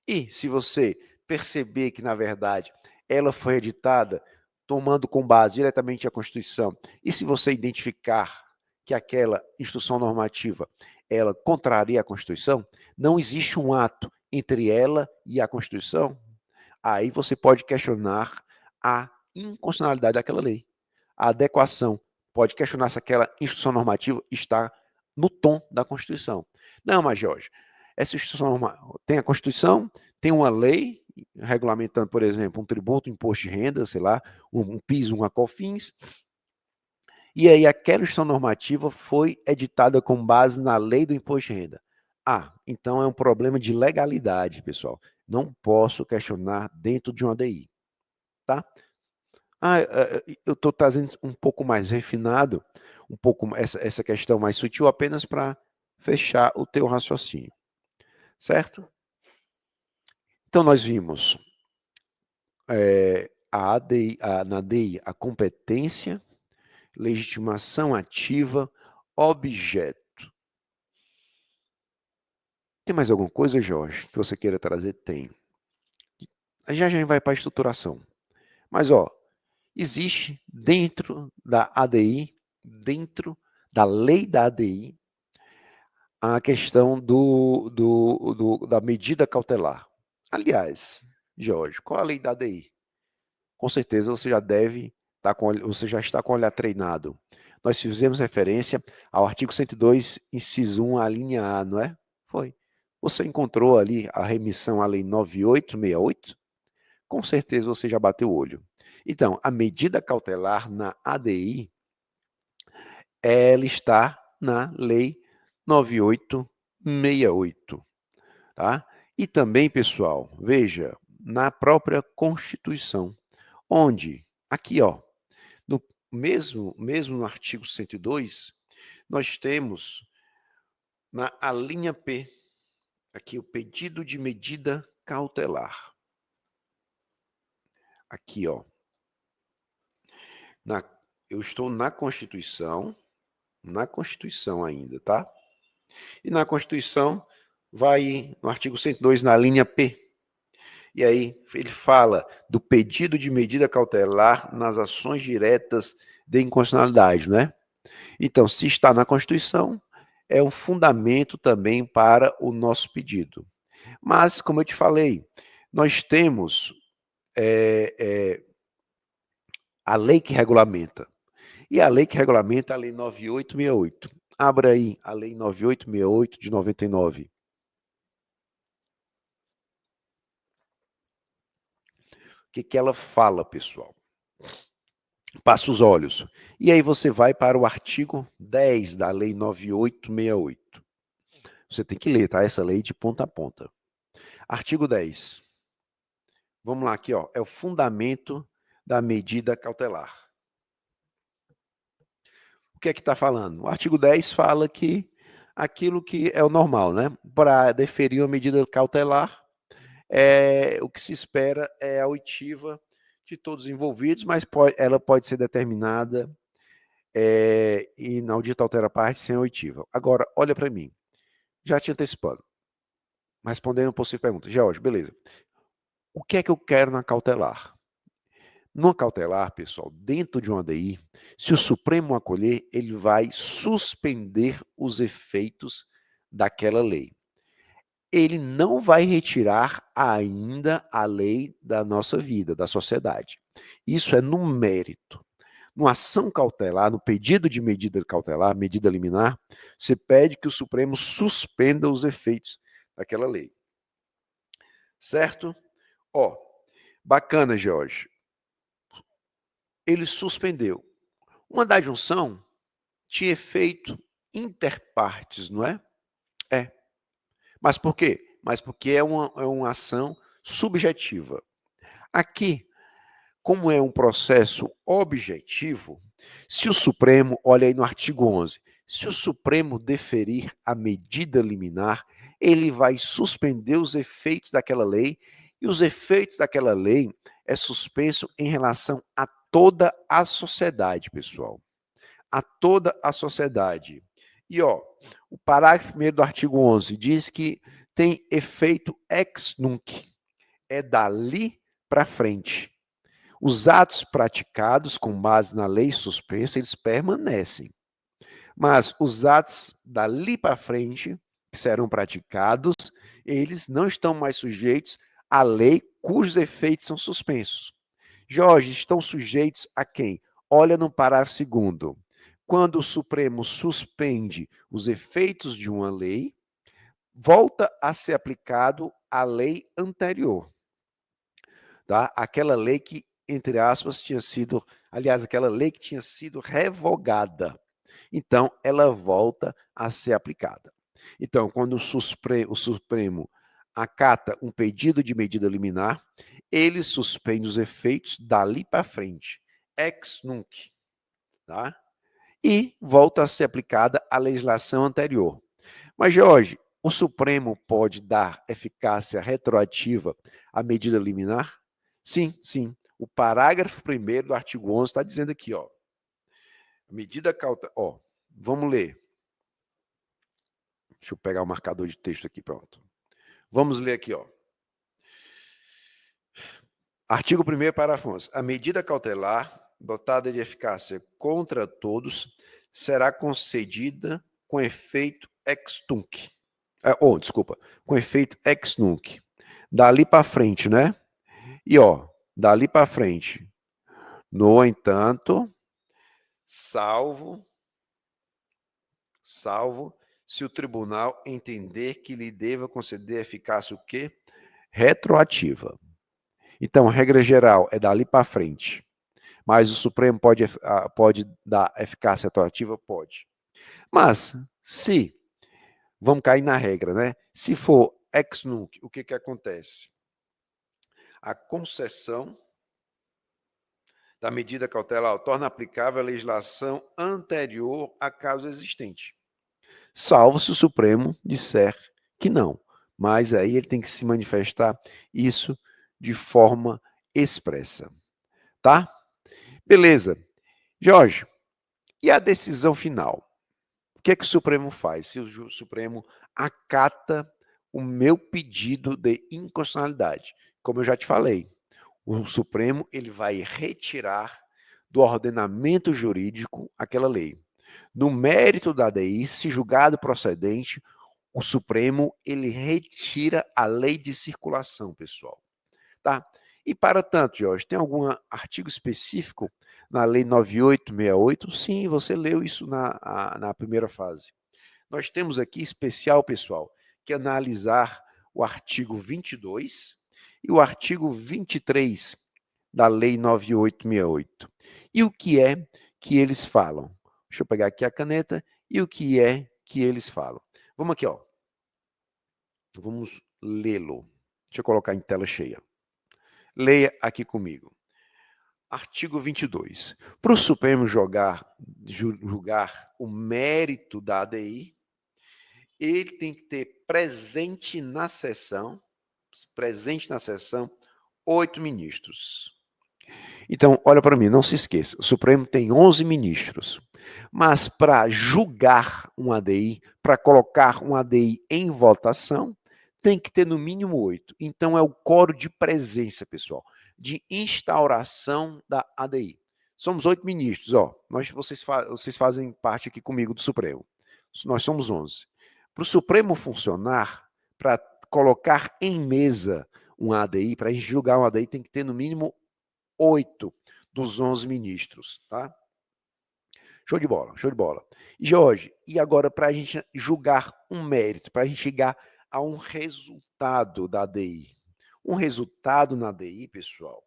E se você perceber que, na verdade, ela foi editada tomando com base diretamente a Constituição, e se você identificar que aquela instrução normativa ela contraria a Constituição, não existe um ato entre ela e a Constituição, aí você pode questionar a inconstitucionalidade daquela lei. A adequação pode questionar se aquela instrução normativa está no tom da Constituição. Não, mas Jorge, essa instrução normativa tem a Constituição, tem uma lei regulamentando, por exemplo, um tributo, um imposto de renda, sei lá, um PIS, uma COFINS, e aí aquela instrução normativa foi editada com base na lei do imposto de renda. Então é um problema de legalidade, pessoal. Não posso questionar dentro de uma ADI, tá? Eu estou trazendo um pouco mais refinado, um pouco essa questão mais sutil, apenas para fechar o teu raciocínio, certo? Então nós vimos na ADI a competência, legitimação ativa, objeto. Tem mais alguma coisa, Jorge, que você queira trazer? Tem. Já a gente vai para a estruturação. Mas, existe dentro da ADI, dentro da lei da ADI, a questão da medida cautelar. Aliás, Jorge, qual a lei da ADI? Com certeza você já você já está com o olhar treinado. Nós fizemos referência ao artigo 102, inciso 1, a linha A, não é? Foi. Você encontrou ali a remissão à lei 9868? Com certeza você já bateu o olho. Então, a medida cautelar na ADI, ela está na lei 9868, tá? E também, pessoal, veja, na própria Constituição, onde, aqui, no mesmo no artigo 102, nós temos a linha P, aqui o pedido de medida cautelar. Aqui, eu estou na Constituição ainda, tá? E na Constituição vai no artigo 102, na linha P. E aí ele fala do pedido de medida cautelar nas ações diretas de inconstitucionalidade, né? Então, se está na Constituição, é um fundamento também para o nosso pedido. Mas, como eu te falei, nós temos a lei que regulamenta. E a lei que regulamenta é a Lei 9868. Abra aí a Lei 9868 de 99. O que ela fala, pessoal? Passa os olhos. E aí você vai para o artigo 10 da Lei 9868. Você tem que ler, tá? Essa lei de ponta a ponta. Artigo 10. Vamos lá aqui, é o fundamento da medida cautelar. O que é que está falando? O artigo 10 fala que aquilo que é o normal, né? Para deferir uma medida cautelar, o que se espera é a oitiva de todos os envolvidos, mas ela pode ser determinada inaudita altera parte sem oitiva. Agora, olha para mim, já te antecipando, respondendo uma possível pergunta. George, beleza. O que é que eu quero na cautelar? No cautelar, pessoal, dentro de uma ADI, se o Supremo acolher, ele vai suspender os efeitos daquela lei. Ele não vai retirar ainda a lei da nossa vida, da sociedade. Isso é no mérito. Numa ação cautelar, no pedido de medida cautelar, medida liminar, você pede que o Supremo suspenda os efeitos daquela lei. Certo? Ó, bacana, Jorge. Ele suspendeu. Uma da junção tinha efeito interpartes, não é? É. Mas por quê? Mas porque é uma ação subjetiva. Aqui, como é um processo objetivo, se o Supremo, olha aí no artigo 11, se o Supremo deferir a medida liminar, ele vai suspender os efeitos daquela lei, e os efeitos daquela lei é suspenso em relação a toda a sociedade, pessoal. A toda a sociedade. E, ó, o parágrafo 1º do artigo 11 diz que tem efeito ex nunc, é dali para frente. Os atos praticados com base na lei suspensa, eles permanecem. Mas os atos dali para frente, que serão praticados, eles não estão mais sujeitos à lei cujos efeitos são suspensos. Jorge, estão sujeitos a quem? Olha no parágrafo 2º. Quando o Supremo suspende os efeitos de uma lei, volta a ser aplicado a lei anterior. Tá? Aquela lei que, entre aspas, tinha sido, aliás, aquela lei que tinha sido revogada. Então, ela volta a ser aplicada. Então, quando o Supremo acata um pedido de medida liminar, ele suspende os efeitos dali para frente, ex nunc, tá? E volta a ser aplicada a legislação anterior. Mas, Jorge, o Supremo pode dar eficácia retroativa à medida liminar? Sim, sim. O parágrafo 1º do artigo 11 está dizendo aqui, ó. Medida cautelar, ó, vamos ler. Deixa eu pegar o marcador de texto aqui, pronto. Vamos ler aqui, ó. Artigo 1º, parágrafo 11. A medida cautelar, dotada de eficácia contra todos, será concedida com efeito ex tunc. Desculpa, com efeito ex nunc. Dali para frente, né? E, ó, dali para frente. No entanto, salvo se o tribunal entender que lhe deva conceder eficácia o quê? Retroativa. Então, a regra geral é dali para frente. Mas o Supremo pode dar eficácia retroativa? Pode. Mas, se, vamos cair na regra, né? Se for ex nunc, o que acontece? A concessão da medida cautelar torna aplicável a legislação anterior à causa existente. Salvo se o Supremo disser que não. Mas aí ele tem que se manifestar isso de forma expressa. Tá? Beleza. Jorge, e a decisão final? O que é que o Supremo faz? Se o Supremo acata o meu pedido de inconstitucionalidade, como eu já te falei, o Supremo ele vai retirar do ordenamento jurídico aquela lei. No mérito da ADI, se julgado procedente, o Supremo ele retira a lei de circulação, pessoal. Tá? E para tanto, Jorge, tem algum artigo específico na Lei 9868? Sim, você leu isso na primeira fase. Nós temos aqui especial, pessoal, que analisar o artigo 22 e o artigo 23 da Lei 9868. E o que é que eles falam? Deixa eu pegar aqui a caneta. E o que é que eles falam? Vamos aqui, ó. Vamos lê-lo. Deixa eu colocar em tela cheia. Leia aqui comigo. Artigo 22. Para o Supremo julgar o mérito da ADI, ele tem que ter presente na sessão 8 ministros. Então, olha para mim, não se esqueça, o Supremo tem 11 ministros. Mas para julgar um ADI, para colocar um ADI em votação, tem que ter no mínimo 8. Então é o quórum de presença, pessoal, de instauração da ADI. Somos 8 ministros, ó. Vocês fazem parte aqui comigo do Supremo. Nós somos 11. Para o Supremo funcionar, para colocar em mesa um ADI, para a gente julgar um ADI, tem que ter no mínimo 8 dos 11 ministros, tá? Show de bola, show de bola. Jorge, e agora para a gente julgar um mérito, para a gente chegar a um resultado da ADI. Um resultado na ADI, pessoal,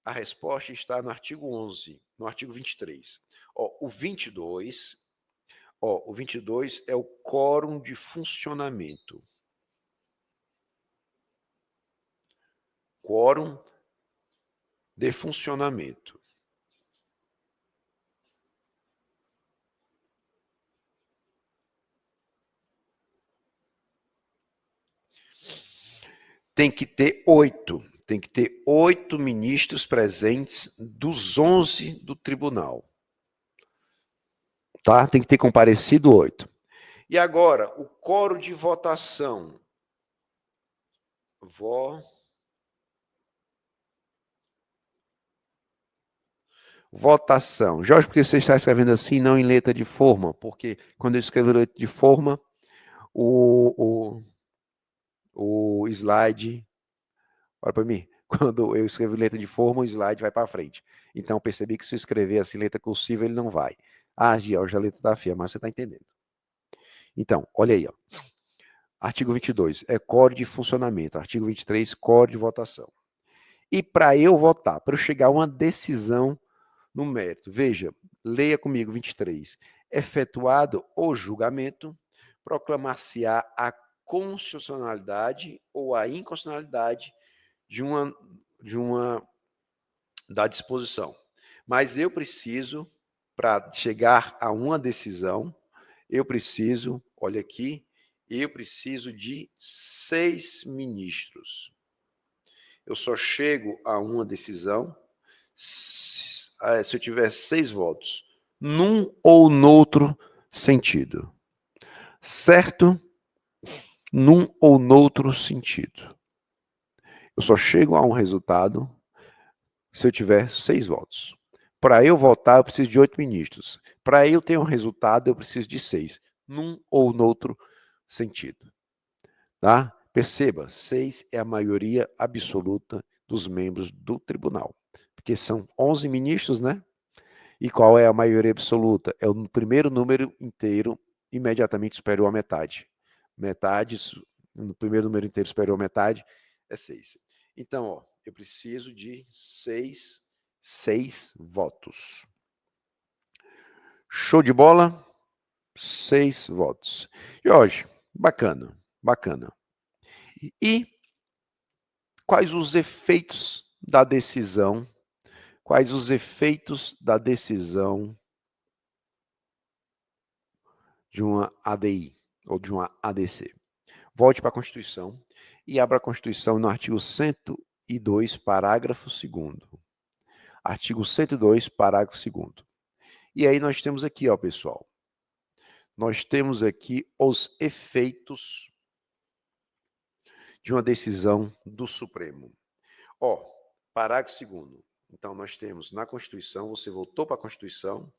a resposta está no artigo 11, no artigo 23. O 22, o 22 é o quórum de funcionamento. Quórum de funcionamento. Tem que ter 8. Tem que ter 8 ministros presentes dos 11 do tribunal. Tá? Tem que ter comparecido 8. E agora, o quórum de votação. Votação. Jorge, por que você está escrevendo assim, não em letra de forma? Porque quando eu escrevo letra de forma, o slide... Olha para mim. Quando eu escrevo letra de forma, o slide vai para frente. Então, eu percebi que se eu escrever assim, letra cursiva, ele não vai. Ah, Jorge, a letra está feia, mas você está entendendo. Então, olha aí, ó. Artigo 22, é quórum de funcionamento. Artigo 23, quórum de votação. E para eu votar, para eu chegar a uma decisão no mérito, veja, leia comigo 23. Efetuado o julgamento, proclamar-se-á a constitucionalidade ou a inconstitucionalidade da disposição. Mas eu preciso, para chegar a uma decisão, eu preciso, olha aqui, eu preciso de 6 ministros. Eu só chego a uma decisão se eu tiver 6 votos, num ou noutro sentido. Certo? Num ou noutro sentido. Eu só chego a um resultado se eu tiver 6 votos. Para eu votar, eu preciso de 8 ministros. Para eu ter um resultado, eu preciso de 6, num ou noutro sentido. Tá? Perceba, 6 é a maioria absoluta dos membros do tribunal. Porque são 11 ministros, né? E qual é a maioria absoluta? É o primeiro número inteiro imediatamente superior à metade. No primeiro número inteiro superior à metade, é 6. Então, ó, eu preciso de 6 votos. Show de bola? 6 votos. Jorge, bacana, bacana. E quais os efeitos da decisão? Quais os efeitos da decisão de uma ADI ou de uma ADC? Volte para a Constituição e abra a Constituição no artigo 102, parágrafo 2º. Artigo 102, parágrafo 2º. E aí nós temos aqui, ó, pessoal, nós temos aqui os efeitos de uma decisão do Supremo. Ó, parágrafo 2º. Então, nós temos na Constituição, você voltou para a Constituição,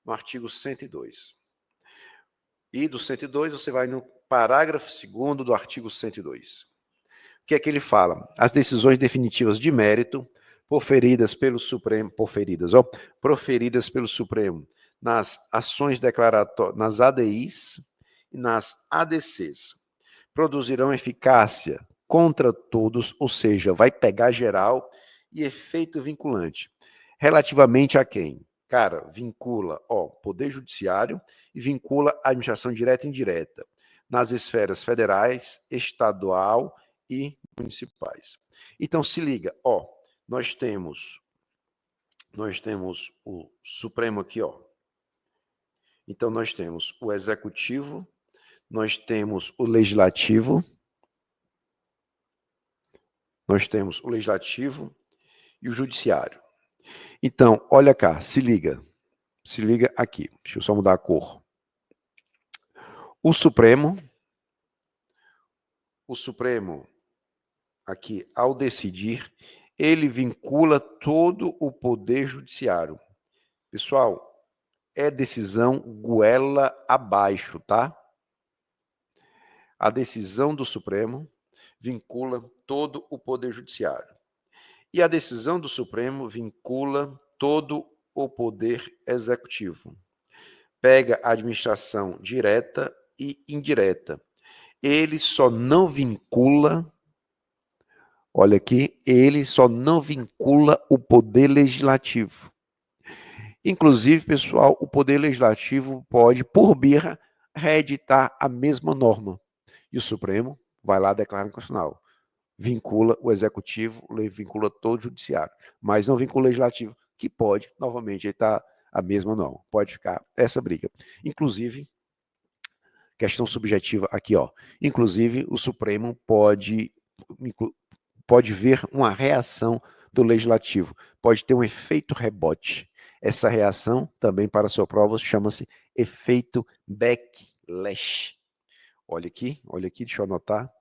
no artigo 102. E do 102, você vai no parágrafo 2º do artigo 102. O que é que ele fala? As decisões definitivas de mérito proferidas pelo Supremo, proferidas pelo Supremo nas ações declaratórias, nas ADIs e nas ADCs, produzirão eficácia contra todos, ou seja, vai pegar geral e efeito vinculante. Relativamente a quem? Cara, vincula, Poder Judiciário e vincula a administração direta e indireta nas esferas federais, estadual e municipais. Então, se liga, nós temos o Supremo aqui, Então, nós temos o Executivo, nós temos o Legislativo, e o Judiciário. Então, olha cá, se liga, Se liga aqui. Deixa eu só mudar a cor. O Supremo, aqui, ao decidir, ele vincula todo o poder judiciário. Pessoal, é decisão goela abaixo, tá? A decisão do Supremo vincula todo o poder judiciário. E a decisão do Supremo vincula todo o poder executivo. Pega a administração direta e indireta. Ele só não vincula, olha aqui, ele só não vincula o poder legislativo. Inclusive, pessoal, o poder legislativo pode, por birra, reeditar a mesma norma. E o Supremo vai lá e declara inconstitucional. Vincula o executivo, vincula todo o judiciário, mas não vincula o legislativo, que pode, novamente, editar a mesma norma. Pode ficar essa briga. Inclusive, questão subjetiva aqui, ó. Inclusive, o Supremo pode ver uma reação do legislativo, pode ter um efeito rebote. Essa reação, também para a sua prova, chama-se efeito backlash. Olha aqui, deixa eu anotar.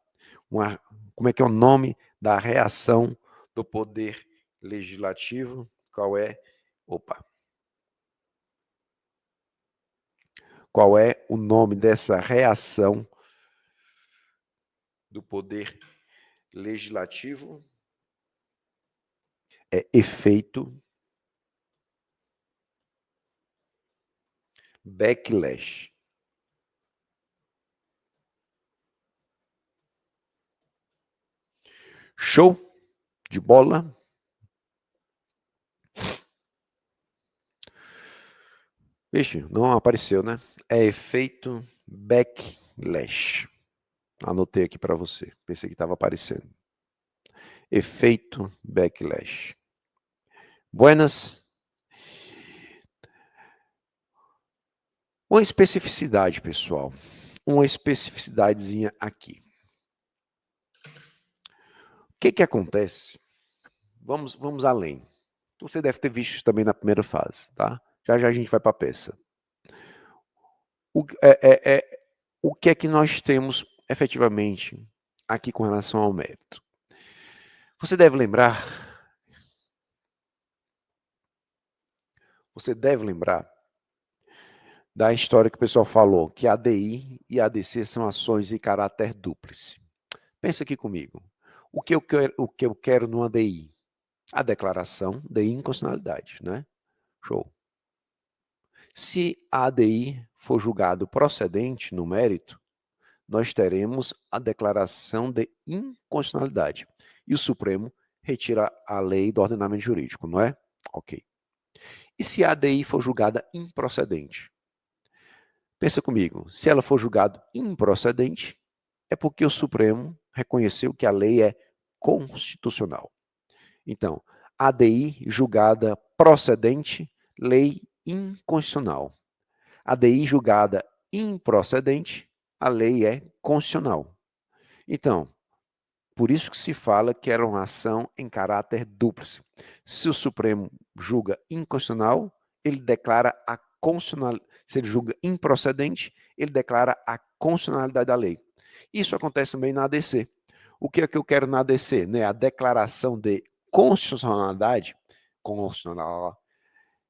Como é que é o nome da reação do poder legislativo? Qual é? Qual é o nome dessa reação do poder legislativo? É efeito backlash. Show de bola? Vixe, não apareceu, né? É efeito backlash. Anotei aqui para você. Pensei que estava aparecendo. Efeito backlash. Buenas. Uma especificidade, pessoal. Uma especificidadezinha aqui. O que acontece? Vamos além. Você deve ter visto isso também na primeira fase, tá? Já a gente vai para a peça. O que é que nós temos efetivamente aqui com relação ao mérito? Você deve lembrar da história que o pessoal falou, que ADI e ADC são ações de caráter dúplice. Pensa aqui comigo. O que eu quero no ADI? A declaração de inconstitucionalidade, né? Show. Se a ADI for julgado procedente no mérito, nós teremos a declaração de inconstitucionalidade. E o Supremo retira a lei do ordenamento jurídico, não é? Ok. E se a ADI for julgada improcedente? Pensa comigo, se ela for julgada improcedente, é porque o Supremo reconheceu que a lei é constitucional. Então, ADI julgada procedente, lei inconstitucional. ADI julgada improcedente, a lei é constitucional. Então, por isso que se fala que era uma ação em caráter dúplice. Se o Supremo julga inconstitucional, ele declara a constitucionalidade. Se ele julga improcedente, ele declara a constitucionalidade da lei. Isso acontece também na ADC. O que é que eu quero na ADC? Né? A declaração de constitucionalidade, constitucional.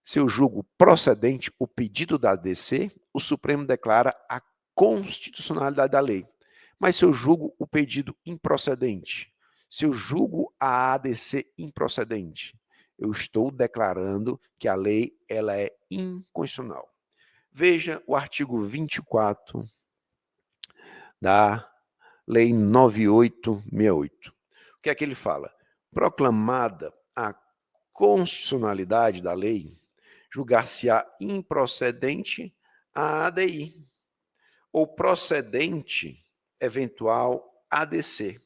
Se eu julgo procedente o pedido da ADC, o Supremo declara a constitucionalidade da lei. Mas se eu julgo o pedido improcedente, se eu julgo a ADC improcedente, eu estou declarando que a lei ela é inconstitucional. Veja o artigo 24 da Lei 9868. O que é que ele fala? Proclamada a constitucionalidade da lei, julgar-se-á improcedente a ADI, ou procedente eventual ADC.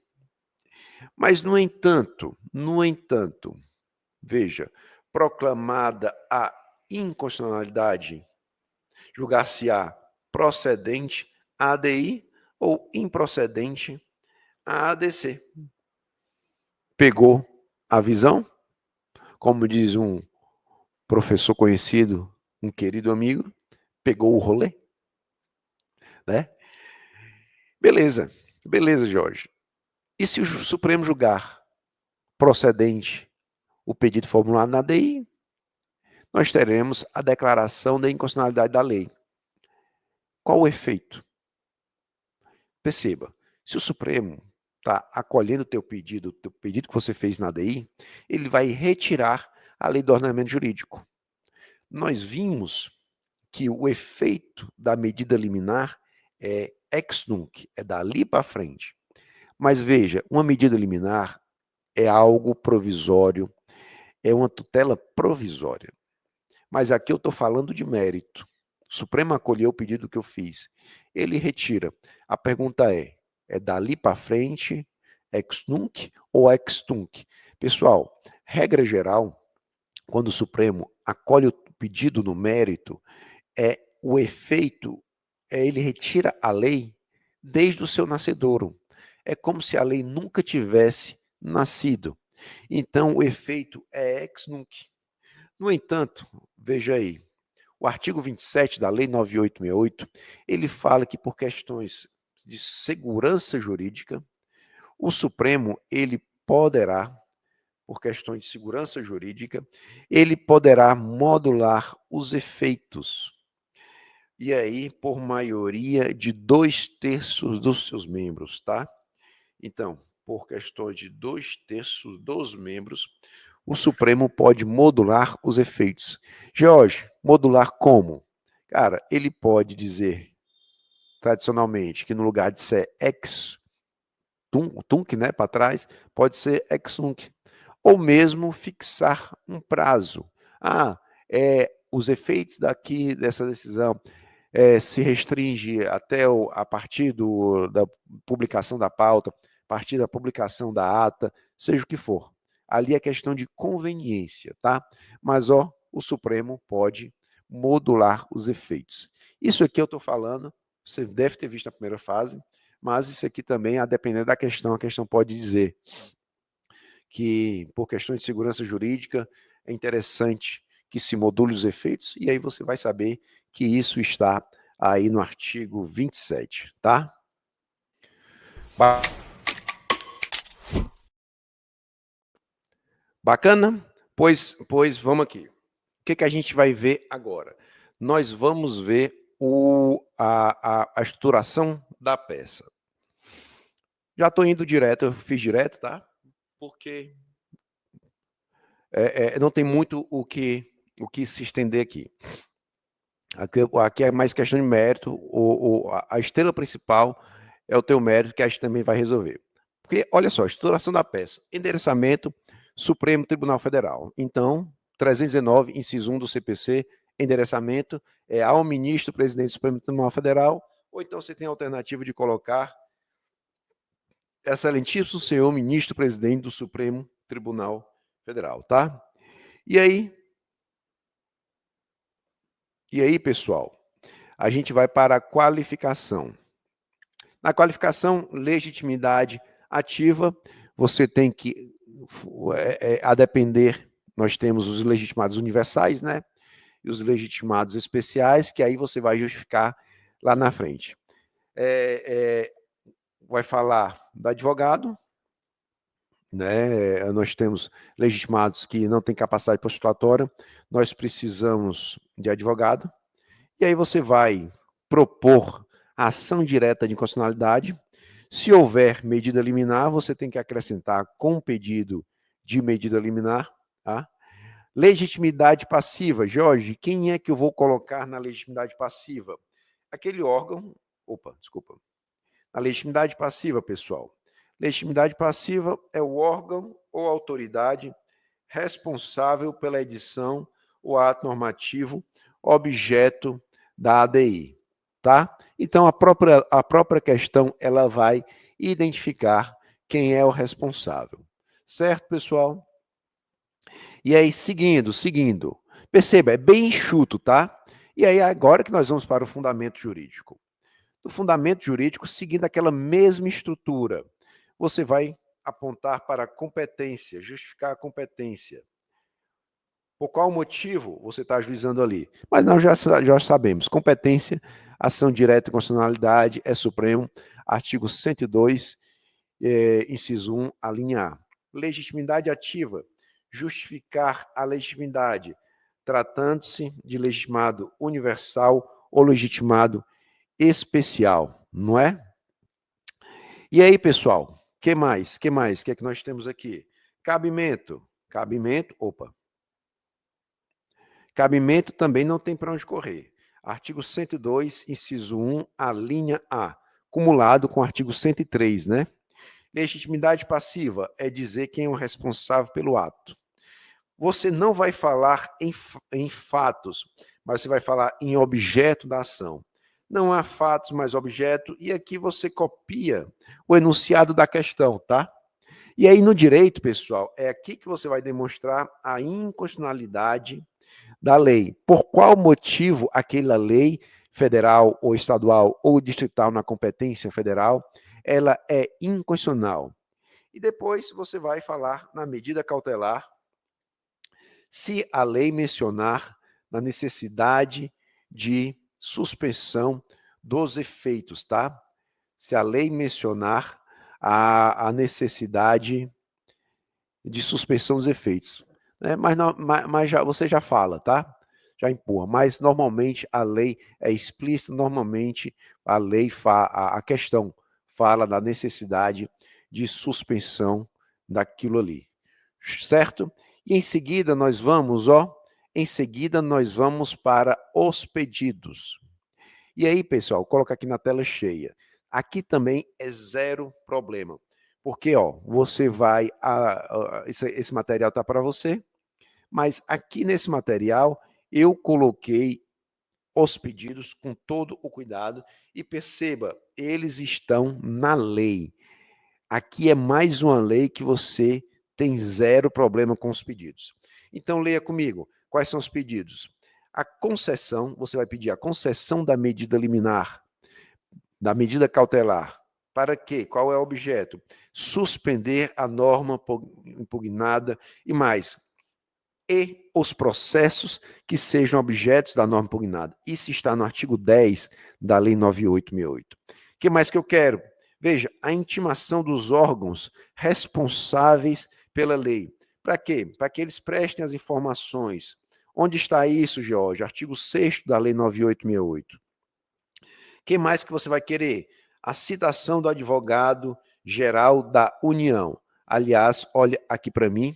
Mas, no entanto, veja, proclamada a inconstitucionalidade, julgar-se-á procedente a ADI ou improcedente a ADC. Pegou a visão? Como diz um professor conhecido um querido amigo, pegou o rolê, né? Beleza, beleza, Jorge. E se o Supremo julgar procedente o pedido formulado na ADI, nós teremos a declaração da inconstitucionalidade da lei. Qual o efeito? Perceba, se o Supremo está acolhendo o teu pedido que você fez na ADI, ele vai retirar a lei do ordenamento jurídico. Nós vimos que o efeito da medida liminar é ex nunc, é dali para frente. Mas veja, uma medida liminar é algo provisório, é uma tutela provisória. Mas aqui eu estou falando de mérito. O Supremo acolheu o pedido que eu fiz. Ele retira. A pergunta é dali para frente, ex nunc ou ex tunc? Pessoal, regra geral, quando o Supremo acolhe o pedido no mérito, o efeito ele retira a lei desde o seu nascedouro. É como se a lei nunca tivesse nascido. Então, o efeito é ex nunc. No entanto, veja aí, o artigo 27 da Lei 9868, ele fala que por questões de segurança jurídica, o Supremo, ele poderá, por questões de segurança jurídica, ele poderá modular os efeitos. E aí, por maioria de 2/3 dos seus membros, tá? Então, por questões de 2/3 dos membros, o Supremo pode modular os efeitos. George, modular como? Cara, ele pode dizer, tradicionalmente, que no lugar de ser ex tunc, né, para trás, pode ser ex nunc. Ou mesmo fixar um prazo. Os efeitos dessa decisão se restringe até a partir da publicação da pauta, a partir da publicação da ata, seja o que for. Ali é questão de conveniência, tá? Mas, o Supremo pode modular os efeitos. Isso aqui eu estou falando, você deve ter visto na primeira fase, mas isso aqui também, a depender da questão, a questão pode dizer que, por questões de segurança jurídica, é interessante que se module os efeitos, e aí você vai saber que isso está aí no artigo 27, tá? Bacana? Pois vamos aqui. O que a gente vai ver agora? Nós vamos ver a estruturação da peça. Já estou indo direto, eu fiz direto, tá? Porque não tem muito o que se estender aqui. Aqui é mais questão de mérito, a estrela principal é o teu mérito, que a gente também vai resolver. Porque, olha só, estruturação da peça, endereçamento, Supremo Tribunal Federal. Então, 319, inciso 1 do CPC, endereçamento ao ministro presidente do Supremo Tribunal Federal, ou então você tem a alternativa de colocar excelentíssimo senhor ministro presidente do Supremo Tribunal Federal, tá? E aí, pessoal, a gente vai para a qualificação. Na qualificação, legitimidade ativa, você tem que, a depender, nós temos os legitimados universais, né? E os legitimados especiais, que aí você vai justificar lá na frente. Vai falar do advogado, né? Nós temos legitimados que não têm capacidade postulatória, nós precisamos de advogado, e aí você vai propor a ação direta de inconstitucionalidade. Se houver medida liminar, você tem que acrescentar com pedido de medida liminar, tá? Legitimidade passiva. Jorge, quem é que eu vou colocar na legitimidade passiva? Aquele órgão... desculpa. A legitimidade passiva, pessoal. Legitimidade passiva é o órgão ou autoridade responsável pela edição ou ato normativo objeto da ADI, tá? Então, a própria questão, ela vai identificar quem é o responsável. Certo, pessoal? E aí, seguindo. Perceba, é bem enxuto, tá? E aí, agora que nós vamos para o fundamento jurídico. No fundamento jurídico, seguindo aquela mesma estrutura, você vai apontar para a competência, justificar a competência. Por qual motivo você está ajuizando ali? Mas nós já sabemos. Competência, ação direta e constitucionalidade é supremo. Artigo 102, inciso 1, a linha A. Legitimidade ativa. Justificar a legitimidade, tratando-se de legitimado universal ou legitimado especial, não é? E aí, pessoal, que mais? Que mais? O que é que nós temos aqui? Cabimento. Cabimento também não tem para onde correr. Artigo 102, inciso 1, a linha A, cumulado com o artigo 103, né? Legitimidade passiva é dizer quem é o responsável pelo ato. Você não vai falar em fatos, mas você vai falar em objeto da ação. Não há fatos, mas objeto, e aqui você copia o enunciado da questão, tá? E aí, no direito, pessoal, é aqui que você vai demonstrar a inconstitucionalidade da lei. Por qual motivo aquela lei federal ou estadual ou distrital na competência federal, ela é inconstitucional. E depois você vai falar na medida cautelar, se a lei mencionar na necessidade de suspensão dos efeitos, tá? Se a lei mencionar a necessidade de suspensão dos efeitos. Né? Mas já, você já fala, tá? Já empurra. Mas normalmente a lei é explícita, normalmente a lei, a questão fala da necessidade de suspensão daquilo ali. Certo? E em seguida nós vamos, em seguida nós vamos para os pedidos. E aí, pessoal, coloca aqui na tela cheia. Aqui também é zero problema. Porque, você vai, esse material está para você, mas aqui nesse material eu coloquei os pedidos com todo o cuidado e perceba, eles estão na lei. Aqui é mais uma lei que você tem zero problema com os pedidos. Então, leia comigo. Quais são os pedidos? A concessão, você vai pedir a concessão da medida liminar, da medida cautelar. Para quê? Qual é o objeto? Suspender a norma impugnada e mais. E os processos que sejam objetos da norma impugnada. Isso está no artigo 10 da Lei 9868. O que mais que eu quero? Veja, a intimação dos órgãos responsáveis pela lei. Para quê? Para que eles prestem as informações. Onde está isso, Jorge? Artigo 6º da Lei 9868. O que mais que você vai querer? A citação do advogado-geral da União. Aliás, olha aqui para mim,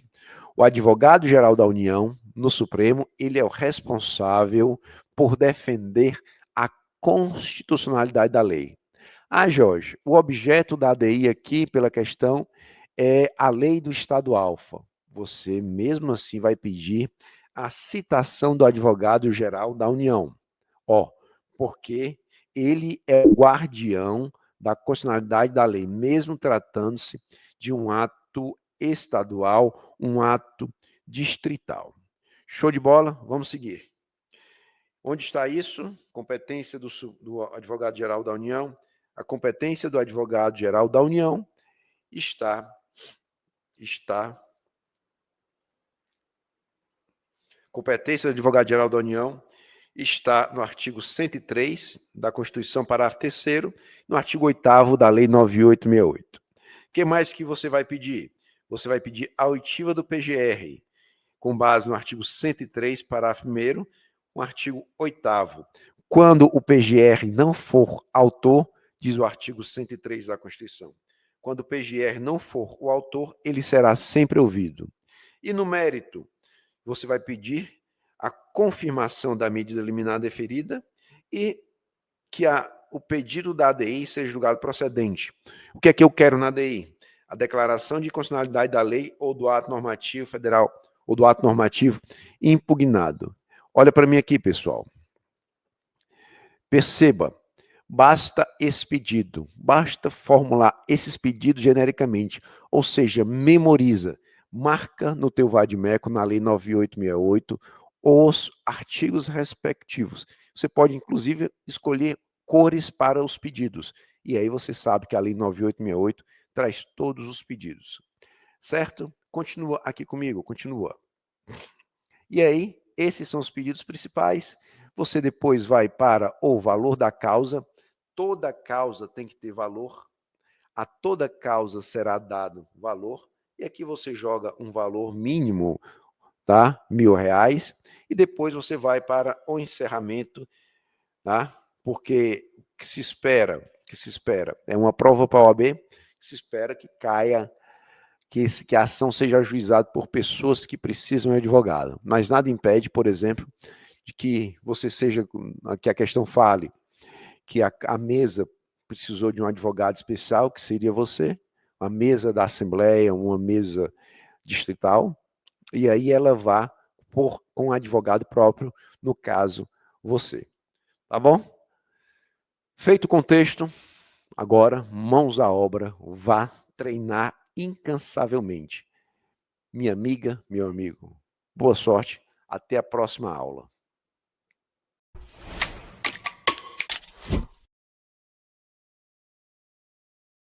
o advogado-geral da União, no Supremo, ele é o responsável por defender a constitucionalidade da lei. Ah, Jorge, o objeto da ADI aqui, pela questão, é a lei do Estado Alfa. Você, mesmo assim, vai pedir a citação do advogado-geral da União. Porque ele é o guardião da constitucionalidade da lei, mesmo tratando-se de um ato estadual, um ato distrital. Show de bola? Vamos seguir. Onde está isso? Competência do advogado-geral da União. A competência do advogado-geral da União está competência do advogado-geral da União está no artigo 103 da Constituição, parágrafo 3º, no artigo 8º da Lei 9868. O que mais que você vai pedir? Você vai pedir a oitiva do PGR, com base no artigo 103, parágrafo 1º, no artigo 8º. Quando o PGR não for autor, diz o artigo 103 da Constituição, quando o PGR não for o autor, ele será sempre ouvido. E no mérito, você vai pedir a confirmação da medida liminar deferida e que o pedido da ADI seja julgado procedente. O que é que eu quero na ADI? A declaração de inconstitucionalidade da lei ou do ato normativo federal ou do ato normativo impugnado. Olha para mim aqui, pessoal. Perceba, basta esse pedido, basta formular esses pedidos genericamente, ou seja, memoriza, marca no teu vadimeco, na Lei 9868, os artigos respectivos. Você pode, inclusive, escolher cores para os pedidos. E aí você sabe que a Lei 9868 traz todos os pedidos. Certo? Continua aqui comigo, continua. E aí, esses são os pedidos principais. Você depois vai para o valor da causa. Toda causa tem que ter valor. A toda causa será dado valor. E aqui você joga um valor mínimo, tá? R$1.000. E depois você vai para o encerramento, tá? Porque o que se espera é uma prova para a OAB, que se espera que caia, que a ação seja ajuizada por pessoas que precisam de advogado. Mas nada impede, por exemplo, de que você seja, que a questão fale que a mesa precisou de um advogado especial, que seria você, a mesa da Assembleia, uma mesa distrital, e aí ela vá com um advogado próprio, no caso, você. Tá bom? Feito o contexto, agora, mãos à obra, vá treinar incansavelmente. Minha amiga, meu amigo, boa sorte, até a próxima aula.